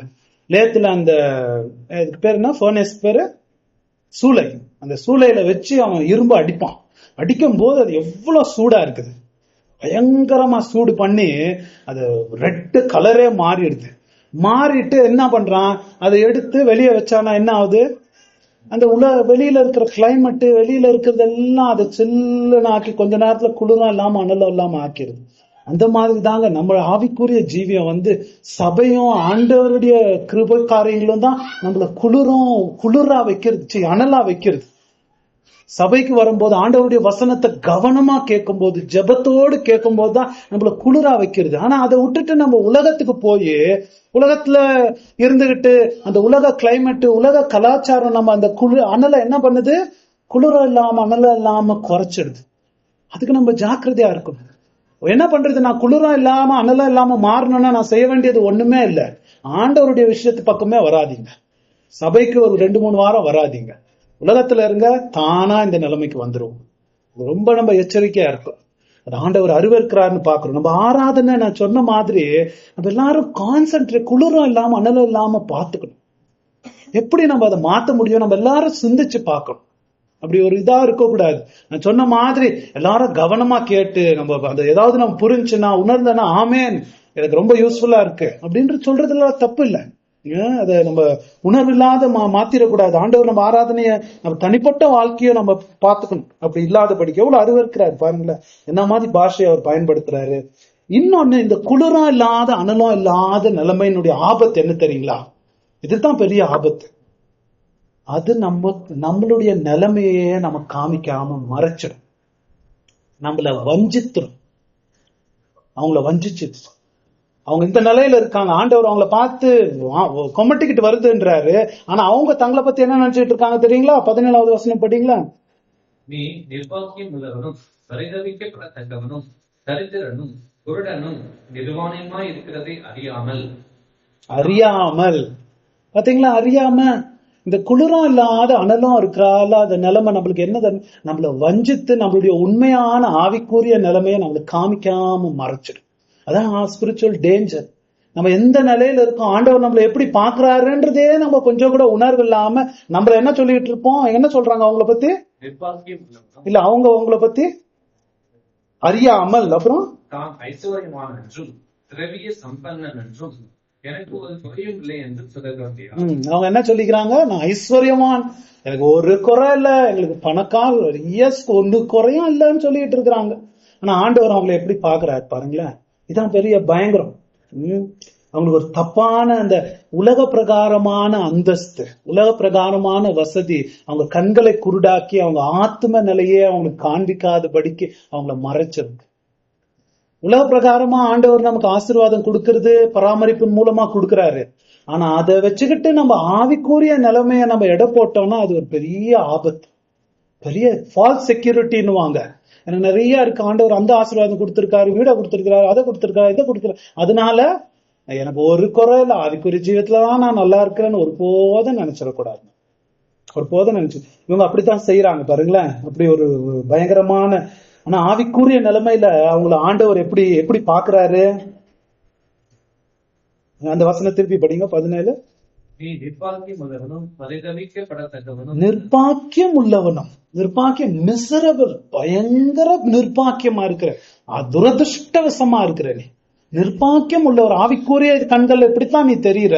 லேத்துல அந்த பேர் என்ன, ஃபர்னஸ் பேரு சூளை, அந்த சூளையில வச்சு அவன் இரும்பு அடிக்கும் போது அது எவ்வளவு சூடா இருக்குது, பயங்கரமா சூடு பண்ணி அது ரெட் கலரே மாறிட்டு என்ன பண்றான், அதை எடுத்து வெளியே வச்சானா என்ன ஆகுது, அந்த வெளியில இருக்கிற கிளைமேட், வெளியில இருக்கிறது எல்லாம் அதை சில்லுன்னு ஆக்கி கொஞ்ச நேரத்துல குளிரும் இல்லாம அனலும் இல்லாம ஆக்கிடுது. அந்த மாதிரி தாங்க நம்ம ஆவிக்குரிய ஜீவியம் வந்து சபையும் ஆண்டவருடைய கிருபை காரியங்களும் தான் நம்மள குளிரா வைக்கிறது, அனலா வைக்கிறது. சபைக்கு வரும்போது ஆண்டவருடைய வசனத்தை கவனமா கேட்கும் போது, ஜெபத்தோடு கேட்கும் போது தான் நம்மள குளிரா வைக்கிறது. ஆனா அதை விட்டுட்டு நம்ம உலகத்துக்கு போய் உலகத்துல இருந்துகிட்டு அந்த உலக கிளைமேட், உலக கலாச்சாரம் நம்ம அந்த அனலை என்ன பண்ணுது, குளிர இல்லாம அனல இல்லாம குறைச்சிடுது. அதுக்கு நம்ம ஜாக்கிரதையா இருக்கணும். என்ன பண்றது, நான் குளிரும் இல்லாம அனலும் இல்லாம மாறணும்னா நான் செய்ய வேண்டியது ஒண்ணுமே இல்லை. ஆண்டவருடைய விஷயத்து பக்கமே வராதீங்க. சபைக்கு ஒரு 2-3 வாரம் வராதீங்க. உலகத்துல இருங்க, தானா இந்த நிலைமைக்கு வந்துரும். ரொம்ப நம்ம எச்சரிக்கையா இருக்கும். அது ஆண்டவர் அருவருக்கிறாருன்னு பாக்குறோம். நம்ம ஆராதனை நான் சொன்ன மாதிரி நம்ம எல்லாரும் கான்சென்ட்ரேட், குளிரும் இல்லாம அனலும் இல்லாம பாத்துக்கணும். எப்படி நம்ம அதை மாத்த முடியும், நம்ம எல்லாரும் சிந்திச்சு பார்க்கணும். அப்படி ஒரு இதா இருக்க கூடாது. நான் சொன்ன மாதிரி எல்லாரும் கவனமா கேட்டு நம்ம அந்த ஏதாவது நம்ம புரிஞ்சுன்னா உணர்ந்தனா ஆமேன் எனக்கு ரொம்ப யூஸ்ஃபுல்லா இருக்கு அப்படின்ற சொல்றதுல தப்பு இல்லை. அதை நம்ம உணர்வு இல்லாத மாத்திரக்கூடாது. ஆண்டவர் நம்ம ஆராதனைய நம்ம தனிப்பட்ட வாழ்க்கையை நம்ம பார்த்துக்கணும். அப்படி இல்லாதபடிக்கு எவ்வளவு அருவருக்கிறாரு பாருங்களேன், என்ன மாதிரி பாஷையை அவர் பயன்படுத்துறாரு. இன்னொன்னு, இந்த குளிரும் இல்லாத அனலும் இல்லாத நிலைமையினுடைய ஆபத்து என்ன தெரியுங்களா? இதுதான் பெரிய ஆபத்து. அது நம்மளுடைய நிலைமையே நம்ம காமிக்காம மறைச்சிடும், நம்மள வஞ்சித்துடும். அவங்கள வஞ்சிச்சு அவங்க இந்த நிலையில இருக்காங்க, ஆண்டவர் அவங்கள பார்த்து கொமட்டிக்கிட்டு வருதுன்றாரு. ஆனா அவங்க தங்களை பத்தி என்ன நினைச்சிட்டு இருக்காங்க தெரியுங்களா? 17வது வசனம் படிங்களா. நீ நிர்வாகியம் உள்ளவனும் பரிதவிக்கப்படத்தக்கவனும் தரித்திரனும் குருடனும் நிர்வாணமாய் இருக்கிறதை அறியாமல் பாத்தீங்களா, அறியாம இந்த குளிரும் இல்லாத அனலும் இருக்கிறால அந்த நிலைமை நம்மளுக்கு என்னது, நம்மள வஞ்சித்து நம்மளுடைய உண்மையான ஆவிக்குரிய நிலைமையை நம்மளுக்கு காமிக்காம மறைச்சிடும். அதான் ஸ்பிரிச்சுவல் டேஞ்சர். நம்ம எந்த நிலையில இருக்கோம், ஆண்டவர் நம்மள எப்படி பாக்குறாருன்றதே நம்ம கொஞ்சம் கூட உணர்வு இல்லாம நம்ம என்ன சொல்லிட்டு இருப்போம். என்ன சொல்றாங்க அவங்கள பத்தி? இல்ல, அவங்க அவங்கள பத்தி அறியாமல், அப்புறம் தான் ஐஸ்வர்யவான் என்றும் திரவிய சம்பன்னன் என்றும் எனக்கு ஒரு குறையும் இல்லை என்று சொல்லுகிறார். அவங்க என்ன சொல்லிக்கிறாங்க? நான் ஐஸ்வர்யவான், எனக்கு ஒரு குறை இல்ல, எங்களுக்கு பணக்கார ஒன்று குறையும் இல்லைன்னு சொல்லிட்டு இருக்கிறாங்க. ஆனா ஆண்டவர் அவங்களை எப்படி பாக்குறாரு பாருங்களேன். இதான் பெரிய பயங்கரம். அவங்களுக்கு ஒரு தப்பான அந்த உலக பிரகாரமான அந்தஸ்து, உலக பிரகாரமான வசதி அவங்க கண்களை குருடாக்கி அவங்க ஆத்ம நிலையே அவங்களுக்கு காண்பிக்காதபடிக்கு அவங்கள மறைச்சிருக்கு. உலக பிரகாரமா ஆண்டவர் நமக்கு ஆசீர்வாதம் கொடுக்கறது பராமரிப்பின் மூலமா கொடுக்கறாரு. ஆனா அதை வச்சுக்கிட்டு நம்ம ஆவிக்குரிய நிலைமைய நம்ம எடை போட்டோம்னா அது ஒரு பெரிய ஆபத்து, பெரிய ஃபால்ஸ் செக்யூரிட்டின்னுவாங்க. எனக்கு நிறைய இருக்கு, ஆண்டவர் அந்த ஆசீர்வாதம் கொடுத்திருக்காரு, வீடை கொடுத்திருக்காரு, அதை கொடுத்திருக்காரு, இதை கொடுத்திருக்காரு, அதனால எனக்கு ஒரு குறை இல்லை, ஆவிக்குரிய ஜீவியத்துலதான் நான் நல்லா இருக்கிறேன்னு ஒரு போதும் நினைச்சிடக்கூடாது. ஒரு போதும் நினைச்சு இவங்க அப்படித்தான் செய்யறாங்க பாருங்களேன். அப்படி ஒரு பயங்கரமான, ஆனா ஆவிக்குரிய நிலைமையில அவங்கள ஆண்டவர் எப்படி எப்படி பாக்குறாரு? அந்த வசனம் திருப்பி படிங்க, 17. நீ நிர்பாக்கியம் உள்ளவனும் பரிதவிக்கப்படத்தக்கவனும். நிர்பாக்கியம் மிசரபிள், பயங்கர நிர்பாக்கியமா இருக்கிற, துரதிருஷ்டவசமா இருக்கிற நீ நிர்பாக்கியம் உள்ளவர். ஆவிக்குரிய கண்கள் எப்படித்தான் நீ தெரியுற.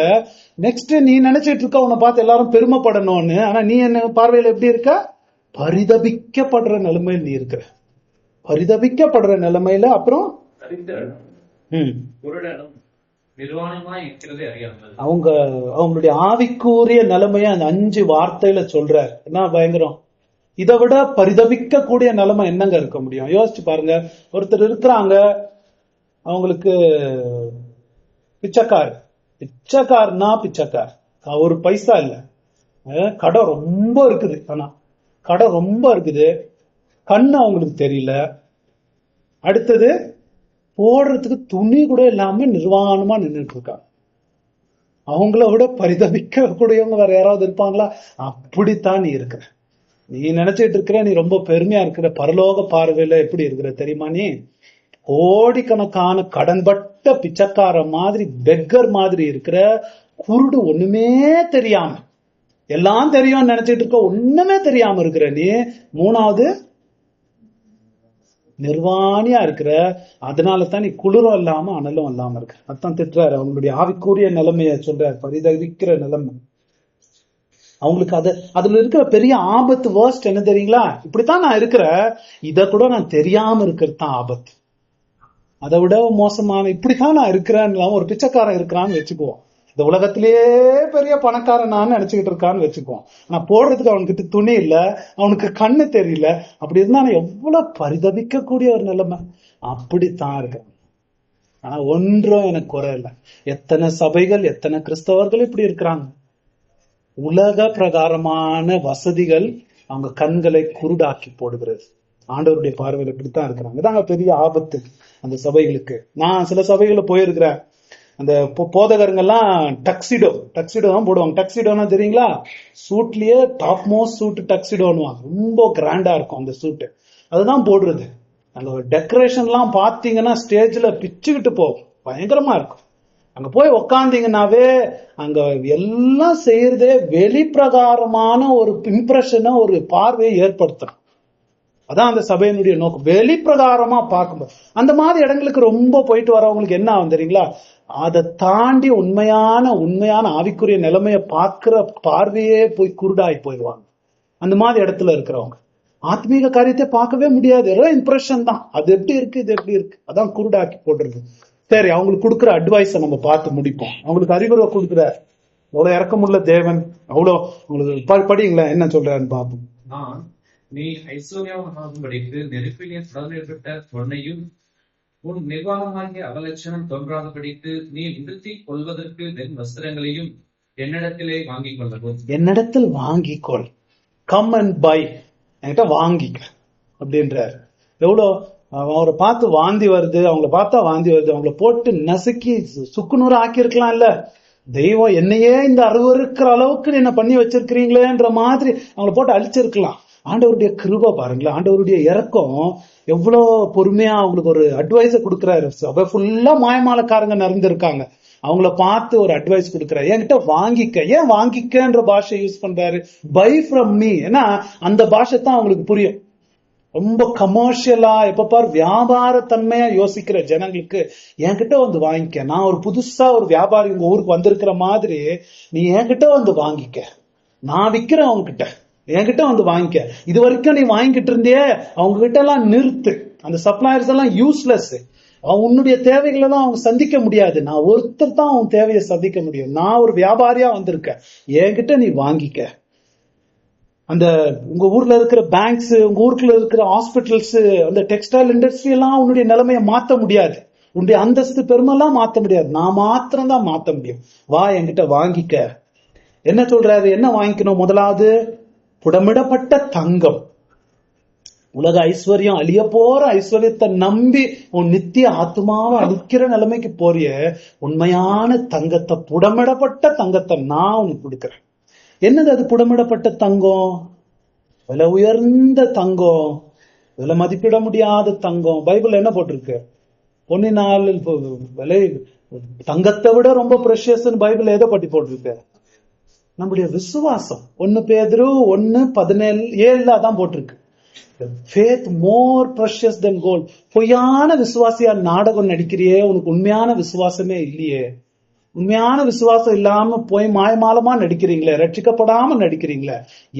நெக்ஸ்ட் நீ நினைச்சிட்டு இருக்க உன்னை பார்த்து எல்லாரும் பெருமைப்படணும்னு, ஆனா நீ என்ன பார்வையில எப்படி இருக்க? பரிதபிக்கப்படுற நிலைமையில் நீ இருக்கிற, பரிதபிக்கப்படுற நிலைமையில. அப்புறம் அவங்களுடைய ஆவிக்குரிய நிலைமைய அந்த 5 வார்த்தையில சொல்ற. என்ன பயங்கரம்! இதை விட பரிதபிக்க கூடிய நிலைமை என்னங்க இருக்க முடியும்? யோசிச்சு பாருங்க. ஒருத்தர் இருக்கிறாங்க, அவங்களுக்கு பிச்சைக்காரனா பிச்சைக்கார், ஒரு பைசா இல்ல, கடை ரொம்ப இருக்குது, ஆனா கடை ரொம்ப இருக்குது, கண்ணு அவங்களுக்கு தெரியல, அடுத்தது போடுறதுக்கு துணி கூட இல்லாம நிர்வாணமா நின்றுட்டு இருக்காங்க. அவங்கள விட பரிதபிக்க கூடியவங்க வேற யாராவது இருப்பாங்களா? அப்படித்தான் நீ இருக்கிற. நீ நினைச்சிட்டு இருக்கிற நீ ரொம்ப பெருமையா இருக்கிற. பரலோக பார்வையில எப்படி இருக்கிற தெரியுமா? நீ கோடிக்கணக்கான கடன்பட்ட பிச்சைக்கார மாதிரி, பெக்கர் மாதிரி இருக்கிற, குருடு, ஒண்ணுமே தெரியாம, எல்லாம் தெரியும் நினைச்சிட்டு இருக்க, ஒண்ணுமே தெரியாம இருக்கிற நீ. 3வது நிர்வாணியா இருக்கிற. அதனால தான் நீ குளிரும் இல்லாம அனலும் இல்லாம இருக்க. அதான் திட்டுறாரு. அவங்களுடைய ஆவிக்குரிய நிலைமைய சொல்றாரு, பரிதவிக்கிற நிலைமை. அவங்களுக்கு அதுல இருக்கிற பெரிய ஆபத்து, வேர்ஸ்ட் என்ன தெரியுங்களா? இப்படித்தான் நான் இருக்கிறேன், இத கூட நான் தெரியாம இருக்கிறது தான் ஆபத்து. அதை விட மோசமான, இப்படித்தான் நான் இருக்கிறேன், ஒரு பிச்சைக்காரன் இருக்கிறான்னு வச்சுக்குவோம், இந்த உலகத்திலேயே பெரிய பணக்காரன் நான் நினைச்சுக்கிட்டு இருக்கான்னு வச்சுக்குவோம். ஆனா போடுறதுக்கு அவனுக்கு துணி இல்ல, அவனுக்கு கண்ணு தெரியல. அப்படி இருந்தா எவ்வளவு பரிதபிக்க கூடிய ஒரு நிலைமை. அப்படித்தான் இருக்கு. ஆனா ஒன்றும் எனக்கு குறை இல்லை. எத்தனை சபைகள், எத்தனை கிறிஸ்தவர்கள் இப்படி இருக்கிறாங்க. உலக பிரகாரமான வசதிகள் அவங்க கண்களை குருடாக்கி போடுகிறது. ஆண்டவருடைய பார்வையில இப்படித்தான் இருக்கிறாங்க. இதாங்க பெரிய ஆபத்து அந்த சபைகளுக்கு. நான் சில சபைகளை போயிருக்கிறேன். அந்த போதகருங்கெல்லாம் டக்ஸிடோ தான் போடுவாங்க. டக்ஸிடோன்னா தெரியுங்களா? சூட்லயே டாப் மோஸ்ட் சூட் டக்ஸிடோன்னுவாங்க. ரொம்ப கிராண்டா இருக்கும் அந்த சூட்டு. அதுதான் போடுறது. அந்த டெக்கரேஷன் எல்லாம் பாத்தீங்கன்னா ஸ்டேஜ்ல பிச்சுக்கிட்டு போகும், பயங்கரமா இருக்கும். அங்க போய் உக்காந்தீங்கன்னாவே அங்க எல்லாம் செய்யறதே வெளிப்பிரகாரமான ஒரு இம்ப்ரெஷனை, ஒரு பார்வையை ஏற்படுத்தணும். அதான் அந்த சபையினுடைய நோக்கம். வெளிப்பிரகாரமா பார்க்கும்போது அந்த மாதிரி இடங்களுக்கு ரொம்ப போயிட்டு வரவங்களுக்கு என்ன ஆகும் தெரியுங்களா? அதை தாண்டி உண்மையான ஆவிக்குரிய நிலைமைய பார்க்கிற பார்வையே போய் குருடாய் போயிடுவாங்க. அந்த மாதிரி இடத்துல இருக்கிறவங்க ஆத்மீக காரியத்தை பார்க்கவே முடியாது. இம்ப்ரெஷன் தான். அது எப்படி இருக்கு, இது எப்படி இருக்கு, அதான் குருடாக்கி போடுறது. சரி, அவங்களுக்கு கொடுக்குற அட்வைஸை நம்ம பார்த்து முடிப்போம். அவங்களுக்கு அறிவுரை கொடுக்குற அவ்வளவு இறக்கமுள்ள தேவன், அவ்வளவு உங்களுக்கு படிங்களேன் என்ன சொல்றாருன்னு பார்ப்போம். நான் நீ ஐஸ்வர்யமாகும்படிக்கு நெருப்பிலே சுடப்பட்ட பொன்னையும் உன் நிர்வாகமாகிய அவலட்சணம் தோன்றாதபடிக்கு நீ நிறுத்திக் கொள்வதற்கு வெண் வஸ்திரங்களையும் என்னிடத்திலே வாங்கிக் கொள்ளவும். என்னிடத்தில் வாங்கிக்கொள், கம் அண்ட் பை, என்கிட்ட வாங்கிக்க அப்படின்றாரு. எவ்வளோ அவரை பார்த்து வாந்தி வருது, அவங்கள பார்த்தா வாந்தி வருது, அவங்கள போட்டு நசுக்கி சுக்குநூறு ஆக்கியிருக்கலாம் இல்ல? தெய்வம் என்னையே இந்த அருவருக்கிற அளவுக்கு என்ன பண்ணி வச்சிருக்கிறீங்களேன்ற மாதிரி அவங்கள போட்டு அழிச்சிருக்கலாம். ஆண்டவருடைய கிருபை பாருங்களேன், ஆண்டவருடைய இறக்கம் எவ்வளவு பொறுமையா அவங்களுக்கு ஒரு அட்வைஸ கொடுக்குறாரு. சபை ஃபுல்லா மாயமாலக்காரங்க நிறைந்திருக்காங்க, அவங்கள பார்த்து ஒரு அட்வைஸ் கொடுக்குறாரு, என்கிட்ட வாங்கிக்க. ஏன் வாங்கிக்கன்ற பாஷை யூஸ் பண்றாரு? By from me. ஏன்னா அந்த பாஷை தான் அவங்களுக்கு புரியும். ரொம்ப கமர்ஷியலா எப்ப பாரு வியாபார தன்மையா யோசிக்கிற ஜனங்களுக்கு என்கிட்ட வந்து வாங்கிக்க. நான் ஒரு புதுசா ஒரு வியாபாரி உங்க ஊருக்கு வந்திருக்கிற மாதிரி நீ என்கிட்ட வந்து வாங்கிக்க. நான் விக்கிறேன் அவங்ககிட்ட, என்கிட்ட வந்து வாங்கிக்க. இது வரைக்கும் நீ வாங்கிட்டு இருந்தியே அவங்க கிட்ட எல்லாம் நிறுத்து. அந்த சப்ளையர்ஸ் எல்லாம் யூஸ்லெஸ். உன்னுடைய தேவைகளை தான் அவங்க சந்திக்க முடியாது. நான் ஒருத்தர் தான் உன் தேவையை சந்திக்க முடியும். நான் ஒரு வியாபாரியா வந்திருக்கேன், என்கிட்ட நீ வாங்கிக்க. அந்த உங்க ஊர்ல இருக்கிற பேங்க்ஸ், உங்க ஊருக்குள்ள இருக்கிற ஹாஸ்பிட்டல்ஸ், அந்த டெக்ஸ்டைல் இண்டஸ்ட்ரி எல்லாம் உன்னுடைய நிலைமையை மாத்த முடியாது. உன்னுடைய அந்தஸ்து பெருமெல்லாம் மாத்த முடியாது. நான் மாத்திரம் தான் மாத்த முடியும். வா என்கிட்ட வாங்கிக்க. என்ன சொல்றாரு? என்ன வாங்கிக்கணும்? முதலாவது புடமிடப்பட்ட தங்கம். உலக ஐஸ்வர்யம், அழிய போற ஐஸ்வர்யத்தை நம்பி உன் நித்திய ஆத்மாவை அழிக்கிற நிலைமைக்கு போறிய, உண்மையான தங்கத்தை, புடமிடப்பட்ட தங்கத்தை நான் உனக்கு கொடுக்கிறேன். என்னது அது புடமிடப்பட்ட தங்கம்? விலை உயர்ந்த தங்கம், விலை மதிப்பிட முடியாத தங்கம். பைபிள் என்ன போட்டிருக்கு? பொன்னினால் விலை தங்கத்தை விட ரொம்ப பிரஷியஸ் பைபிள் எதை பற்றி போட்டிருக்கு? நம்முடைய விசுவாசம். 1 பேதுரு 1:17 தான் போட்டிருக்கு. faith more precious than gold. பொய்யான விசுவாசியா நாடகம் நடிக்கிறியே, உனக்கு உண்மையான விசுவாசமே இல்லையே. உண்மையான விசுவாசம் இல்லாம போய் மாயமாலமா நடிக்கிறீங்களே, ரட்சிக்கப்படாம நடிக்கிறீங்களே,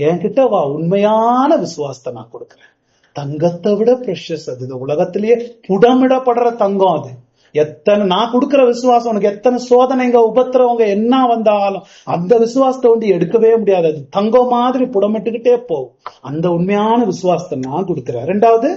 என்கிட்ட வா, உண்மையான விசுவாசத்தை நான் கொடுக்கிறேன். தங்கத்தை விட பிரஷஸ் அது. உலகத்திலேயே புடமிடப்படுற தங்கம் அது. எத்தனை நான் கொடுக்கிற விசுவாசம், உனக்கு எத்தனை சோதனைங்க உபத்திரவங்க என்ன வந்தாலும் அந்த விசுவாசத்தை வந்து எடுக்கவே முடியாது. அது தங்கம் மாதிரி புடமிட்டுக்கிட்டே போகும். அந்த உண்மையான விசுவாசத்தை நான் கொடுக்கிறேன். ரெண்டாவது,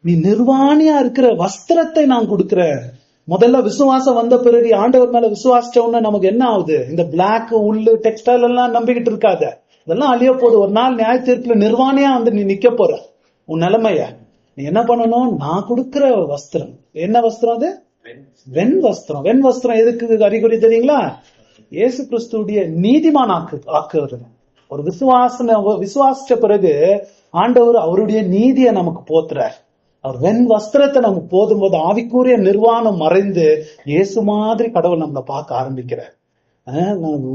நீ நிர்வாணியா இருக்கிற வஸ்திரத்தை நான் கொடுக்கிறேன். முதல்ல விசுவாசம் வந்த பிறகு ஆண்டவர் மேல விசுவாசிச்ச உடனே நமக்கு என்ன ஆகுது? இந்த பிளாக் உள்ளு டெக்ஸ்டைல் எல்லாம் நம்பிக்கிட்டு இருக்காத, இதெல்லாம் அழிய போகுது. ஒரு நாள் நியாய தீர்ப்புல நிர்வாணியா வந்து நீ நிக்க போற. உன் நிலைமைய நீ என்ன பண்ணணும்? நான் கொடுக்கிற வஸ்திரம். என்ன வஸ்திரம் அது? வெண் வஸ்திரம். வெண் வஸ்திரம் எதுக்கு அறிகுறி தெரியுங்களா? இயேசு கிறிஸ்துடைய நீதிமான் ஆக்குறது. ஒரு விசுவாசிச்ச பிறகு ஆண்டவர் அவருடைய நீதியை நமக்கு போத்துறார். அவர் வெண் வஸ்திரத்தை நமக்கு போதும் போது ஆவிக்குரிய நிர்வாணம் மறைந்து இயேசு மாதிரி கடவுள் நம்மளை பார்க்க ஆரம்பிக்கிறார்.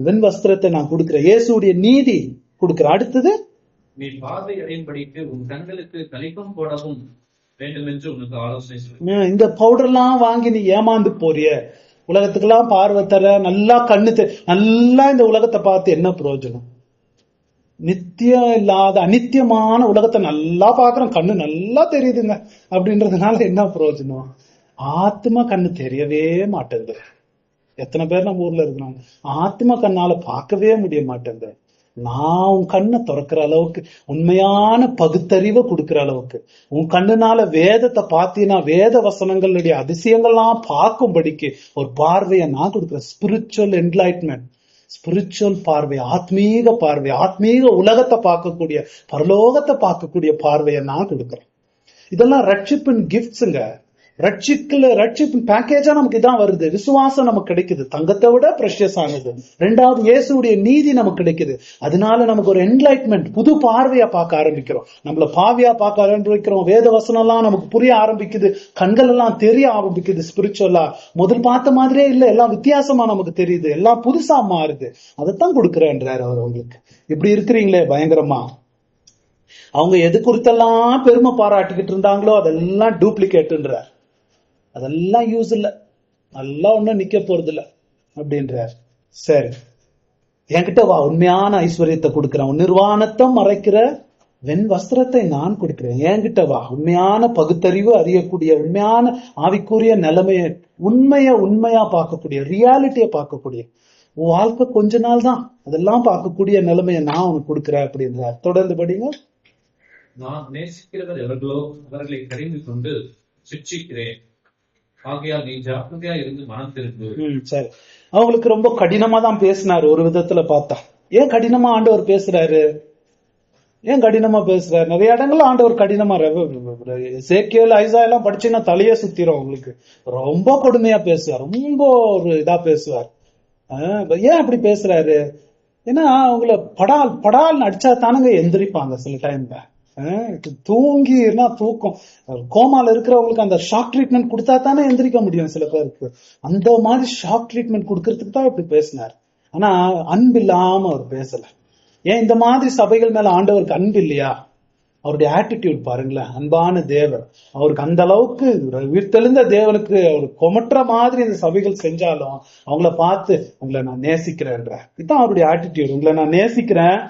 வெண் வஸ்திரத்தை நான் கொடுக்கிறேன், இயேசுடைய நீதி கொடுக்கிறேன். அடுத்தது, நீ பார்வை அடையும்படிக்கு உன் கண்களுக்கு கலிப்பம் போடவும் வேண்டும் என்று உனக்கு ஆலோசனை சொல்லுங்க. இந்த பவுடர் எல்லாம் வாங்கி நீ ஏமாந்து போறிய, உலகத்துக்கெல்லாம் பார்வை தர, நல்லா கண்ணு நல்லா இந்த உலகத்தை பார்த்து என்ன பிரயோஜனம்? நித்தியம் இல்லாத அநித்தியமான உலகத்தை நல்லா பாக்குறோம், கண்ணு நல்லா தெரியுதுங்க அப்படின்றதுனால என்ன பிரயோஜனம்? ஆத்ம கண்ணு தெரியவே மாட்டேங்குது. எத்தனை பேர் நம்ம ஊர்ல இருக்கிறாங்க, ஆத்ம கண்ணால பார்க்கவே முடிய மாட்டேங்குது. நான் உன் கண்ணை திறக்கிற அளவுக்கு, உண்மையான பகுத்தறிவை கொடுக்கிற அளவுக்கு, உன் கண்ணுனால வேதத்தை பார்த்தீங்கன்னா வேத வசனங்களுடைய அதிசயங்கள்லாம் பார்க்கும்படிக்கு ஒரு பார்வையை நான் கொடுக்குறேன். ஸ்பிரிச்சுவல் என்லைட்மெண்ட், ஸ்பிரிச்சுவல் பார்வை, ஆத்மீக பார்வை, ஆத்மீக உலகத்தை பார்க்கக்கூடிய, பரலோகத்தை பார்க்கக்கூடிய பார்வையை நான் கொடுக்கிறேன். இதெல்லாம் ரட்சிப்பின் கிஃப்ட்ஸுங்க. ரட்சிப்பின் பேக்கேஜா நமக்கு இதான் வருது. விசுவாசம் நமக்கு கிடைக்குது, தங்கத்தை விட பிரஷியஸ் ஆனது. ரெண்டாவது இயேசுடைய நீதி நமக்கு கிடைக்குது. அதனால நமக்கு ஒரு என்லைட்மெண்ட், புது பார்வையா பார்க்க ஆரம்பிக்கிறோம். நம்மள பாவியா பார்க்க ஆரம்பிக்கிறோம். வேத வசனம் எல்லாம் நமக்கு புரிய ஆரம்பிக்குது, கண்கள் எல்லாம் தெரிய ஆரம்பிக்குது. ஸ்பிரிச்சுவலா முதல் பார்த்த மாதிரியே இல்ல, எல்லாம் வித்தியாசமா நமக்கு தெரியுது, எல்லாம் புதுசா மாறுது. அதைத்தான் கொடுக்கிறேன்றாரு அவர். உங்களுக்கு இப்படி இருக்கிறீங்களே பயங்கரமா. அவங்க எது குறித்தெல்லாம் பெருமை பாராட்டிக்கிட்டு இருந்தாங்களோ அதெல்லாம் டூப்ளிகேட்ன்றார். அதெல்லாம் யூஸ் இல்ல, அதெல்லாம் ஒண்ணும் நிக்க போறது இல்ல அப்படின்றார். சரி, என்கிட்ட வா, உண்மையான ஐஸ்வர்யத்தை கொடுக்கிறேன், நிர்வாணத்தை மறைக்கிற வெண் வஸ்திரத்தை நான் கொடுக்கிறேன். என்கிட்ட வா, உண்மையான பகுத்தறிவு அறியக்கூடிய, உண்மையான ஆவிக்குரிய நிலைமைய, உண்மையா பார்க்கக்கூடிய, ரியாலிட்டியை பார்க்கக்கூடிய, உன் வாழ்க்கை கொஞ்ச நாள் தான், அதெல்லாம் பார்க்கக்கூடிய நிலைமையை நான் உனக்கு கொடுக்கிறேன் அப்படின்றார். தொடர்ந்து படிங்க. நான் நேசிக்கிறவர் எவர்களோ அவர்களை கடிந்து கொண்டு சிட்சிக்கிறேன். ஆகையால் நீ ஜாக்கிரதையா இருந்து மனம் திரும்பு. சரி, அவங்களுக்கு ரொம்ப கடினமா தான் பேசினாரு ஒரு விதத்துல பார்த்தா. ஏன் கடினமா ஆண்டவர் பேசுறாரு? ஏன் கடினமா பேசுறாரு? நிறைய இடங்கள்ல ஆண்டவர் கடினமா, எசேக்கியேல், ஐசா எல்லாம் படிச்சீங்கன்னா தலையே சுத்திரும் உங்களுக்கு. ரொம்ப கொடுமையா பேசுவார், ரொம்ப ஒரு இதா பேசுவார். ஏன் அப்படி பேசுறாரு? ஏன்னா அவங்கள படால் அடிச்சா தானுங்க எந்திரிப்பாங்க. சில டைம்ல தூங்கினா தூக்கம், கோமால இருக்கிறவங்களுக்கு அந்த ஷாக் ட்ரீட்மெண்ட் கொடுத்தா தானே எந்திரிக்க முடியும் சில பேருக்கு. அந்த மாதிரி ஷாக் ட்ரீட்மெண்ட் கொடுக்கறதுக்கு தான் இப்படி பேசினார். ஆனா அன்பு இல்லாம அவர் பேசல. ஏன் இந்த மாதிரி சபைகள் மேல ஆண்டவருக்கு அன்பு இல்லையா? அவருடைய ஆட்டிடியூட் பாருங்களேன். அன்பான தேவர், அவருக்கு அந்த அளவுக்கு உயிர்த்தெழுந்த தேவனுக்கு அவர் கொமற்ற மாதிரி இந்த சபைகள் செஞ்சாலும் அவங்கள பார்த்து உங்களை நான் நேசிக்கிறேன்ற, இதுதான் அவருடைய ஆட்டிடியூட். உங்களை நான் நேசிக்கிறேன்,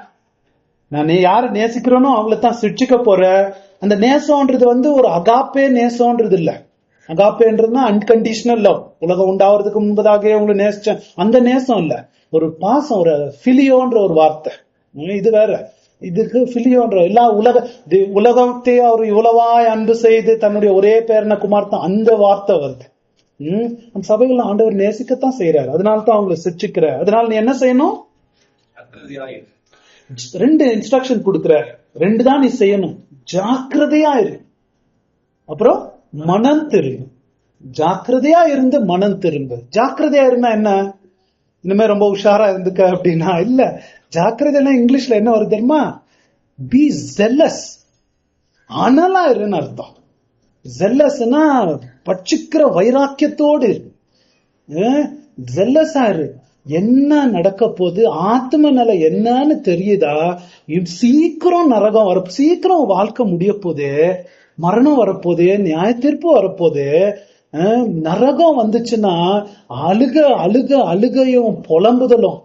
நான் யாரு நேசிக்கிறேனோ அவங்கள தான் சிட்சிக்க போற. அந்த நேசம்ன்றது ஒரு அகாப்பே நேசம்ன்றது இல்ல. அகாப்பேன்றதுனா அன்கண்டிஷனல் லவ், உலகம் உண்டாவதுக்கு முன்பதாக உங்களை நேசிச்சேன் அந்த நேசம் இல்ல. ஒரு பாசம், ஒரு பிலியோன்ற ஒரு வார்த்தை, இது வேற. இதுக்கு பிலியோன்ற எல்லா உலகத்தை அவர் இவ்வளவாய் அன்பு செய்து தன்னுடைய ஒரே பேரன குமார்த்தான், அந்த வார்த்தை வருது. அந்த சபைகள் ஆண்டவர் நேசிக்கத்தான் செய்யறாரு, அதனால்தான் அவங்களை சிட்சிக்கிற. அதனால நீ என்ன செய்யணும்? ரெண்டு இன்ஸ்ட்ரக்ஷன் கொடுக்கிறார், ரெண்டு தான் நீ செய்யணும். ஜாக்கிரதையா இரு, அப்புறம் மனம் திரும்பு. ஜாக்கிரதையா இருந்து மனம் திரும்பு. ஜாக்கிரதையா இருந்தா என்ன? இனிமே ரொம்ப உஷாரா இருந்துக்க அப்படின்னா இல்ல. ஜாக்கிரதை இங்கிலீஷ்ல என்ன வருது தெரியுமா? பி ஜெல்லஸ், அனலா இருன்னு அர்த்தம். ஜெல்லஸ்னா பட்சிக்கிற வைராக்கியத்தோடு ஜெல்லஸா இரு. என்ன நடக்க போது, ஆத்ம நிலை என்னன்னு தெரியுதா? சீக்கிரம் நரகம் சீக்கிரம் வாழ்க்கை முடிய போதே, மரணம் வரப்போதே, நியாய தீர்ப்பு வரப்போதே. நரகம் வந்துச்சுன்னா அழுகையும் புலம்புதலும்.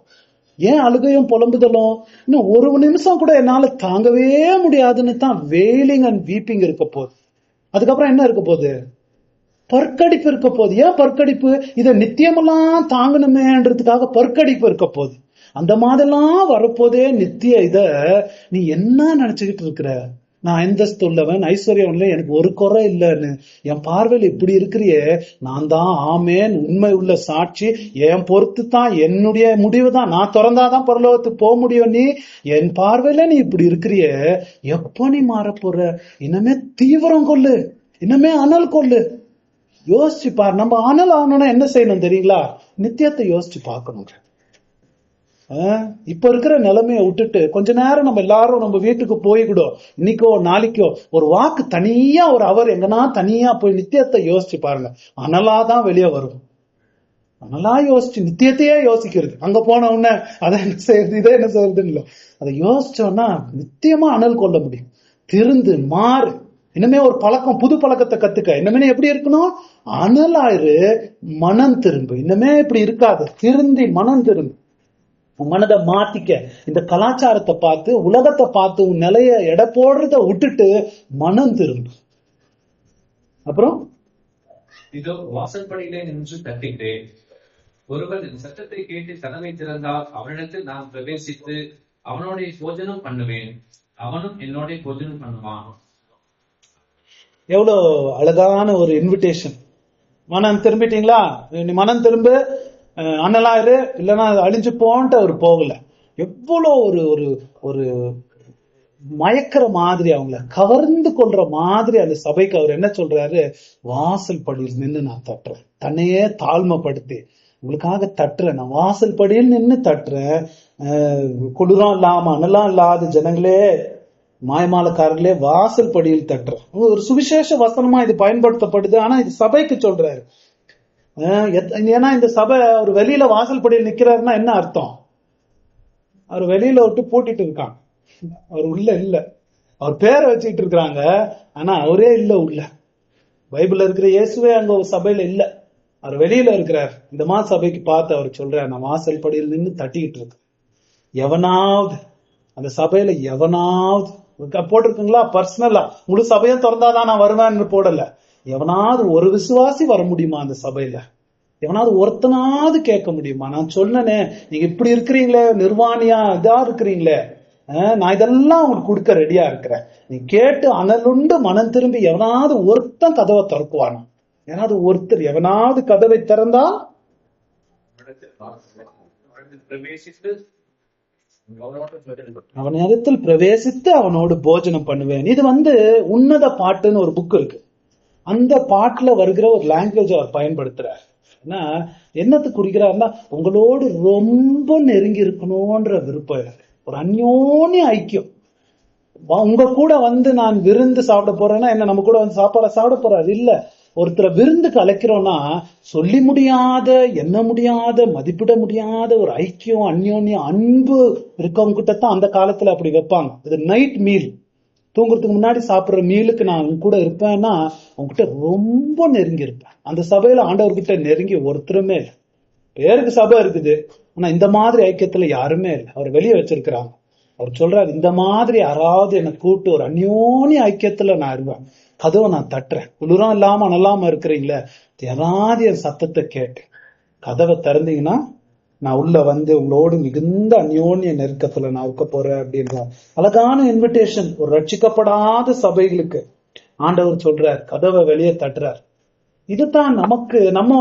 ஏன் அழுகையும் புலம்புதலும்? இன்னும் ஒரு நிமிஷம் கூட என்னால தாங்கவே முடியாதுன்னு தான் வெயிலிங் அண்ட் வீப்பிங் இருக்க போகுது. அதுக்கப்புறம் என்ன இருக்க போகுது? பற்கடிப்பு இருக்க போகுது. ஏன் பற்கடிப்பு? இதை நித்தியமெல்லாம் தாங்கணுமேன்றதுக்காக பற்கடிப்பு இருக்க போகுது. அந்த மாதிரிலாம் வரப்போதே நித்திய இத நீ என்ன நினைச்சுக்கிட்டு இருக்கிற? நான் அந்தஸ்து உள்ளவன், ஐஸ்வர்யம் இல்லை, எனக்கு ஒரு குறை இல்லைன்னு என் பார்வையில் இப்படி இருக்கிறியே, நான் தான் ஆமேன் உண்மை உள்ள சாட்சி, என் பொறுத்து தான், என்னுடைய முடிவு தான், நான் திறந்தாதான் பரலோகத்துக்கு போக முடியும். நீ என் பார்வையில நீ இப்படி இருக்கிறியே, எப்ப நீ மாற போற? இன்னமே தீவிரம் கொள்ளு, இன்னமே அனல் கொள்ளு. யோசிச்சு பாரு. நம்ம அனல் ஆகணும்னா என்ன செய்யணும் தெரியுங்களா? நித்தியத்தை யோசிச்சு பார்க்கணும். இப்ப இருக்கிற நிலைமையை விட்டுட்டு கொஞ்ச நேரம் நம்ம எல்லாரும் நம்ம வீட்டுக்கு போய்கிடும், இன்னைக்கோ நாளைக்கோ ஒரு வாக்கு தனியா, ஒரு அவர் எங்கன்னா தனியா போய் நித்தியத்தை யோசிச்சு பாருங்க. அனலாதான் வெளியே வரும். அனலா யோசிச்சு நித்தியத்தையே யோசிக்கிறது. அங்க போன உடனே அதை என்ன செய்யறது, இதை என்ன செய்யறதுன்னு இல்லை. அதை யோசிச்சோம்னா நித்தியமா அனல் கொள்ள முடியும். திருந்து மாறு. இனிமே ஒரு பழக்கம், புது பழக்கத்தை கத்துக்க. இனிமே எப்படி இருக்கணும்? அனலாயிரு, மனம் திரும்பு. இன்னமே இப்படி இருக்காது, திருந்தி மனம் திரும்பு. உன் மனதை மாத்திக்க. இந்த கலாச்சாரத்தை பார்த்து, உலகத்தை பார்த்து உன் நிலைய எடை போடுறத விட்டுட்டு மனம் திரும்பு. அப்புறம் இதோ வாசற்படியிலே நின்று தட்டுகிறேன். ஒருவர் என் சத்தத்தை கேட்டு கதவை திறந்தால் அவனிடத்தில் நான் பிரவேசித்து அவனோட போஜனம் பண்ணுவேன், அவனும் என்னோட போஜனம் பண்ணுவான். எவ்வளவு அழகான ஒரு இன்விடேஷன். மனம் திரும்பிட்டீங்களா? நீ மனம் திரும்பு, அண்ணலாயிரு இல்லைன்னா அழிஞ்சு போன்ட்டு அவர் போகல. எவ்வளோ ஒரு ஒரு ஒரு மயக்கிற மாதிரி, அவங்கள கவர்ந்து கொள்ற மாதிரி அந்த சபைக்கு அவர் என்ன சொல்றாரு, வாசல் படியில் நின்று நான் தட்டுறேன், தன்னையே தாழ்மைப்படுத்தி உங்களுக்காக தட்டுறேன், நான் வாசல் படியில் நின்று தட்டுறேன். குளிரம் இல்லாம அனலாம் இல்லாத ஜனங்களே, மாயமாலக்காரர்களே, வாசல் படியில் தட்டுறேன். ஒரு சுவிசேஷ வசனமா இது பயன்படுத்தப்படுது. ஆனா இது சபைக்கு சொல்றாரு. ஏன்னா இந்த சபை அவர் வெளியில வாசல் படியில் நிக்கிறாருன்னா என்ன அர்த்தம்? அவர் வெளியில விட்டு பூட்டிட்டு இருக்காங்க, அவர் உள்ள இல்ல. அவர் பேரை வச்சுட்டு இருக்கிறாங்க, ஆனா அவரே இல்ல உள்ள. பைபிள்ல இருக்கிற இயேசுவே அங்க ஒரு சபையில இல்ல, அவர் வெளியில இருக்கிறார். இந்த மாதிரி சபைக்கு பார்த்து அவர் சொல்றார், நான் வாசல் படியில் நின்று தட்டிக்கிட்டு இருக்கேன். எவனாவது அந்த சபையில எவனாவது போட்டிருக்குங்களா பர்சனலா, முழு சபையும் திறந்தாதான் நான் வருவேன்னு போடல. எவனாவது ஒரு விசுவாசி வர முடியுமா அந்த சபையில? எவனாவது ஒருத்தனாவது கேட்க முடியுமா? நான் சொன்னனே, நீங்க இப்படி இருக்கிறீங்களே, நிர்வாணியா இதா இருக்கிறீங்களே, நான் இதெல்லாம் உங்களுக்கு கொடுக்க ரெடியா இருக்கிறேன், நீ கேட்டு அனலுண்டு மனம் திரும்பி எவனாவது ஒருத்தன் கதவை திறக்குவானா? ஏதாவது ஒருத்தர் எவனாவது கதவை திறந்தா அவன் இடத்தில் பிரவேசித்து அவனோடு போஜனம் பண்ணுவேன். இது உன்னத பாட்டுன்னு ஒரு புக் இருக்கு. அந்த பாட்டுல வருகிற ஒரு லாங்குவேஜ் அவர் பயன்படுத்துறார். என்னத்துக்கு குறிக்கிறாருன்னா, உங்களோடு ரொம்ப நெருங்கி இருக்கணும்ன்ற விருப்பம், ஒரு அந்யோன்ய ஐக்கியம். உங்க கூட நான் விருந்து சாப்பிட போறேன்னா என்ன நம்ம கூட சாப்பிட போறாரு இல்ல. ஒருத்தரை விருந்துக்கு அழைக்கிறோம்னா சொல்லி முடியாத, எண்ண முடியாத, மதிப்பிட முடியாத ஒரு ஐக்கியம், அந்யோன்ய அன்பு இருக்கவங்க கிட்ட தான் அந்த காலத்துல அப்படி வைப்பாங்க. இது நைட் மீல், தூங்குறதுக்கு முன்னாடி சாப்பிடுற மீலுக்கு நான் உங்க கூட இருப்பேன்னா உங்ககிட்ட ரொம்ப நெருங்கி இருப்பேன். அந்த சபையில ஆண்டவர்கிட்ட நெருங்கி ஒருத்தருமே இல்லை. பேருக்கு சபை இருக்குது, ஆனா இந்த மாதிரி ஐக்கியத்துல யாருமே இல்லை. அவர் வெளியே வச்சிருக்கிறாங்க. அவர் சொல்றாரு, இந்த மாதிரி யாராவது என்னை கூப்பிட்டு ஒரு அந்யோன்ய ஐக்கியத்துல நான் இருவேன், கதவை நான் தட்டுறேன். குளிரம் இல்லாம அனலாம இருக்கிறீங்களே, யாராவது என் சத்தத்தை கேட்டு கதவை திறந்தீங்கன்னா நான் உள்ள உங்களோடு மிகுந்த அந்யோன்ய நெருக்கத்துல நான் இருக்க போறேன் அப்படின்ற அழகான இன்விடேஷன் ஒரு ரட்சிக்கப்படாத சபைகளுக்கு ஆண்டவர் சொல்றார், கதவை வெளியே தட்டுறார். இதுதான் நமக்கு, நம்ம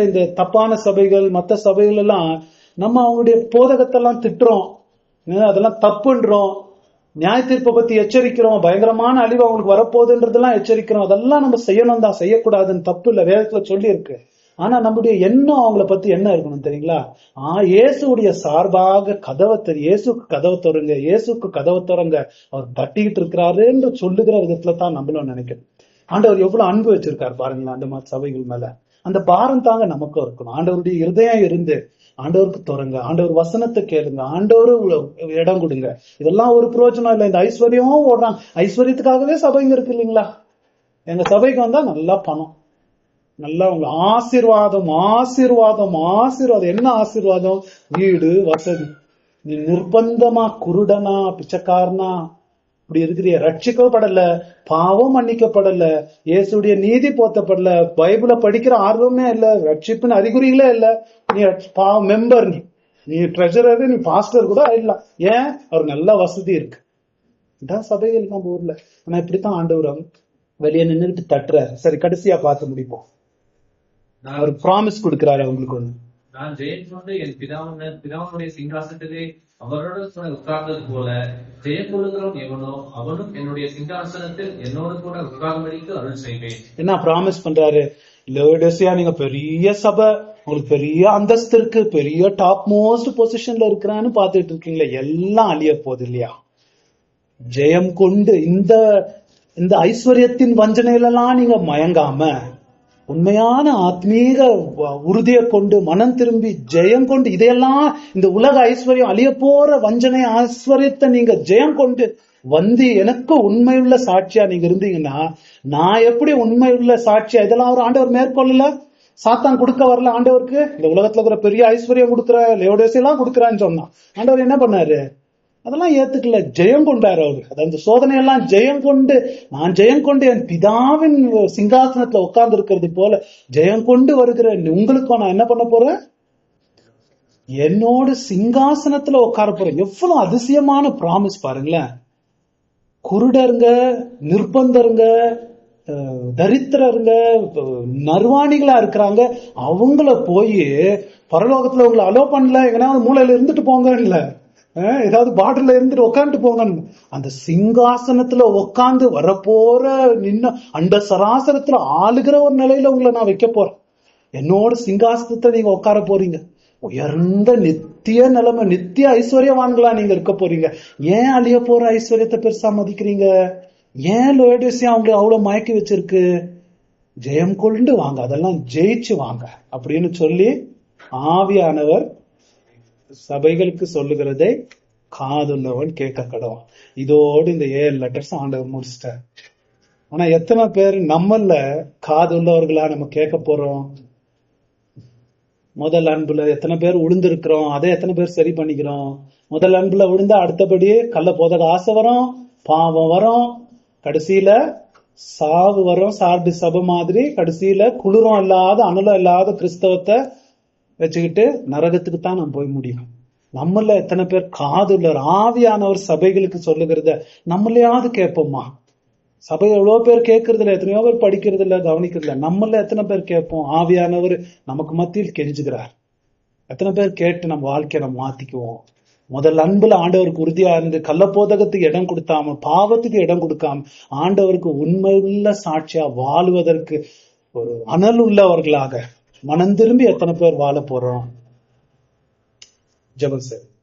இந்த தப்பான சபைகள் மற்ற சபைகள் எல்லாம் நம்ம அவங்களுடைய போதகத்தெல்லாம் திட்டுறோம், அதெல்லாம் தப்புன்றோம், நியாய தீர்ப்பை பத்தி எச்சரிக்கிறோம், பயங்கரமான அழிவு அவங்களுக்கு வரப்போகுதுன்றதெல்லாம் எச்சரிக்கிறோம். அதெல்லாம் நம்ம செய்யணும் தான், செய்யக்கூடாதுன்னு தப்பு இல்லை, வேதத்துல சொல்லி இருக்கு. ஆனா நம்முடைய எண்ணம் அவங்கள பத்தி என்ன இருக்கணும் தெரியுங்களா? இயேசுடைய சார்பாக இயேசுக்கு கதவை திறங்க, இயேசுக்கு கதவை திறங்க, அவர் தட்டிக்கிட்டு இருக்கிறாரு என்று சொல்லுகிற விதத்துல தான் நம்மளும் நினைக்கணும். ஆண்டவர் எவ்வளவு அன்பு வச்சிருக்காரு பாருங்களேன் அந்த மாதிரி சபைகள் மேல. அந்த பாரம் தாங்க நமக்கும் இருக்கணும். ஆண்டவருடைய இருதயம் இருந்து ஆண்டவருக்கு திறங்க, ஆண்டவர் வசனத்தை கேளுங்க, ஆண்டவரு இடம் கொடுங்க. இதெல்லாம் ஒரு பிரயோஜனம் இல்லை. இந்த ஐஸ்வர்யமும் ஓடுறாங்க, ஐஸ்வர்யத்துக்காகவே சபைங்க இருக்கு இல்லைங்களா? எங்க சபைக்கு வந்தா நல்லா பணம், நல்லா உங்க ஆசீர்வாதம் ஆசீர்வாதம் ஆசீர்வாதம். என்ன ஆசீர்வாதம்? வீடு வசதி. நீ நிர்பந்தமா குருடனா பிச்சைக்காரனா இப்படி இருக்கிறிய, ரட்சிக்கப்படல, பாவம் மன்னிக்கப்படல, இயேசுடைய நீதி போத்தப்படல, பைபிள படிக்கிற ஆர்வமே இல்ல, ரட்சிப்புன்னு அறிகுறிகளே இல்ல, நீ மெம்பர், நீ ட்ரெஷரர், நீ பாஸ்டர் கூட ஆயிடலாம். ஏன்? அவர் நல்ல வசதி இருக்கு. இதான் சபைகள் நம்ம ஊர்ல. ஆனா இப்படித்தான் ஆண்டவர் வெளியே நின்றுட்டு தட்டுறாரு. சரி, கடைசியா பார்த்து முடிப்போம். அவர் ப்ராமிஸ் கொடுக்கிறாரு அவங்களுக்கு. நான் ஜெயம் கொண்டு என் பிதாவுடைய சிங்காசனத்திலே அவரோடு உட்கார்ந்தது போல ஜெயம் கொள்ளுகிறவன் எவனோ அவனும் என்னுடைய சிங்காசனத்தில் என்னோடு கூட உட்கார்ந்தபடிக்கு அருள் செய்வேன். என்ன ப்ராமிஸ் பண்றாரு? லவோடிசியா, நீங்க பெரிய சபை, உங்களுக்கு பெரிய அந்தஸ்து இருக்கு, பெரிய டாப் மோஸ்ட் பொசிஷன்ல இருக்கிறான்னு பாத்துட்டு இருக்கீங்களா, எல்லாம் அழிய போகுது இல்லையா? ஜெயம் கொண்டு இந்த ஐஸ்வர்யத்தின் வஞ்சனையிலெல்லாம் நீங்க மயங்காம உண்மையான ஆத்மீக உறுதியை கொண்டு மனம் திரும்பி ஜெயம் கொண்டு, இதையெல்லாம் இந்த உலக ஐஸ்வர்யம் அழிய போற வஞ்சனை ஐஸ்வர்யத்தை நீங்க ஜெயம் கொண்டு எனக்கு உண்மையுள்ள சாட்சியா நீங்க இருந்தீங்கன்னா, நான் எப்படி உண்மையுள்ள சாட்சியா, இதெல்லாம் ஒரு ஆண்டவர் மேற்கொள்ளல, சாத்தான் கொடுக்க வரல ஆண்டவருக்கு. இந்த உலகத்துல இருக்கிற பெரிய ஐஸ்வர்யம் கொடுக்குற லவோடிசியெல்லாம் கொடுக்குறான்னு சொன்னா ஆண்டவர் என்ன பண்ணாரு? அதெல்லாம் ஏத்துக்கல, ஜெயம் கொண்டாரு அவரு. அதாவது சோதனையெல்லாம் ஜெயம் கொண்டு, நான் ஜெயம் கொண்டு என் பிதாவின் சிங்காசனத்துல உட்கார்ந்து இருக்கிறது போல ஜெயம் கொண்டு வருகிற உங்களுக்கும் நான் என்ன பண்ண போறேன்? என்னோட சிங்காசனத்துல உட்கார போறேன். எவ்வளவு அதிசயமான பிராமிஸ் பாருங்களேன். குருடருங்க, நிர்பந்தருங்க, தரித்திரருங்க, நர்வாணிகளா இருக்கிறாங்க, அவங்கள போய் பரலோகத்துல உங்களை அலோ பண்ணல, எங்கனாவது மூலையில இருந்துட்டு போங்க இல்ல, ஏதாவது பார்டர்ல இருந்துட்டு உட்காந்துட்டு போங்க. அந்த சிங்காசனத்துல உட்காந்து வரப்போற நின்ன அந்த சராசரத்துல ஆளுகிற ஒரு நிலையில உங்களை நான் வைக்க போறேன். என்னோட சிங்காசனத்தை நீங்க உட்கார போறீங்க. உயர்ந்த நித்திய நிலைமை, நித்திய ஐஸ்வர்யவான்களா நீங்க இருக்க போறீங்க. ஏன் அழிய போற ஐஸ்வர்யத்தை பெருசா மதிக்கிறீங்க? ஏன் லோயடிசியா அவங்களை அவ்வளவு மயக்கி வச்சிருக்கு? ஜெயம் கொண்டு வாங்க, அதெல்லாம் ஜெயிச்சு வாங்க அப்படின்னு சொல்லி ஆவியானவர் சபைகளுக்கு சொல்லுகிறதை காதுள்ளவன் கேட்க கடவான். இதோடு இந்த 7 லெட்டர்ஸ் ஆண்டவர் முடிச்சிட்டார். ஆனா எத்தனை பேர் நம்மள காதுள்ளவர்களா நம்ம கேட்க போறோம்? முதல் அன்புல எத்தனை பேர் விழுந்திருக்கிறோம்? அதை எத்தனை பேர் சரி பண்ணிக்கிறோம்? முதல் அன்புல விழுந்தா அடுத்தபடி கள்ள போதக ஆசை வரும், பாவம் வரும், கடைசியில சாவு வரும். சார்டு சபை மாதிரி கடைசியில குளிரும் இல்லாத அனலும் இல்லாத கிறிஸ்தவத்தை வச்சுக்கிட்டு நரகத்துக்கு தான் நம்ம போய் முடியும். நம்மள எத்தனை பேர் காதுள்ளர் ஆவியானவர் சபைகளுக்கு சொல்லுகிறத நம்மளையாவது கேட்போமா? சபை எவ்வளவு பேர் கேட்கறது இல்ல, எத்தனையோ பேர் படிக்கிறது இல்ல, கவனிக்கிறது இல்ல. நம்மள எத்தனை பேர் கேட்போம்? ஆவியானவர் நமக்கு மத்தியில் கெஞ்சுகிறார். எத்தனை பேர் கேட்டு நம்ம வாழ்க்கையை நம்ம மாத்திக்குவோம்? முதல் அன்புல ஆண்டவருக்கு உறுதியா இருந்து கள்ளப்போதகத்துக்கு இடம் கொடுக்காம, பாவத்துக்கு இடம் கொடுக்காம, ஆண்டவருக்கு உண்மையுள்ள சாட்சியா வாழுவதற்கு ஒரு அனல் உள்ளவர்களாக மனம் திரும்பி எத்தனை பேர் வாழ போறோம்? ஜெபம் செய்வோம்.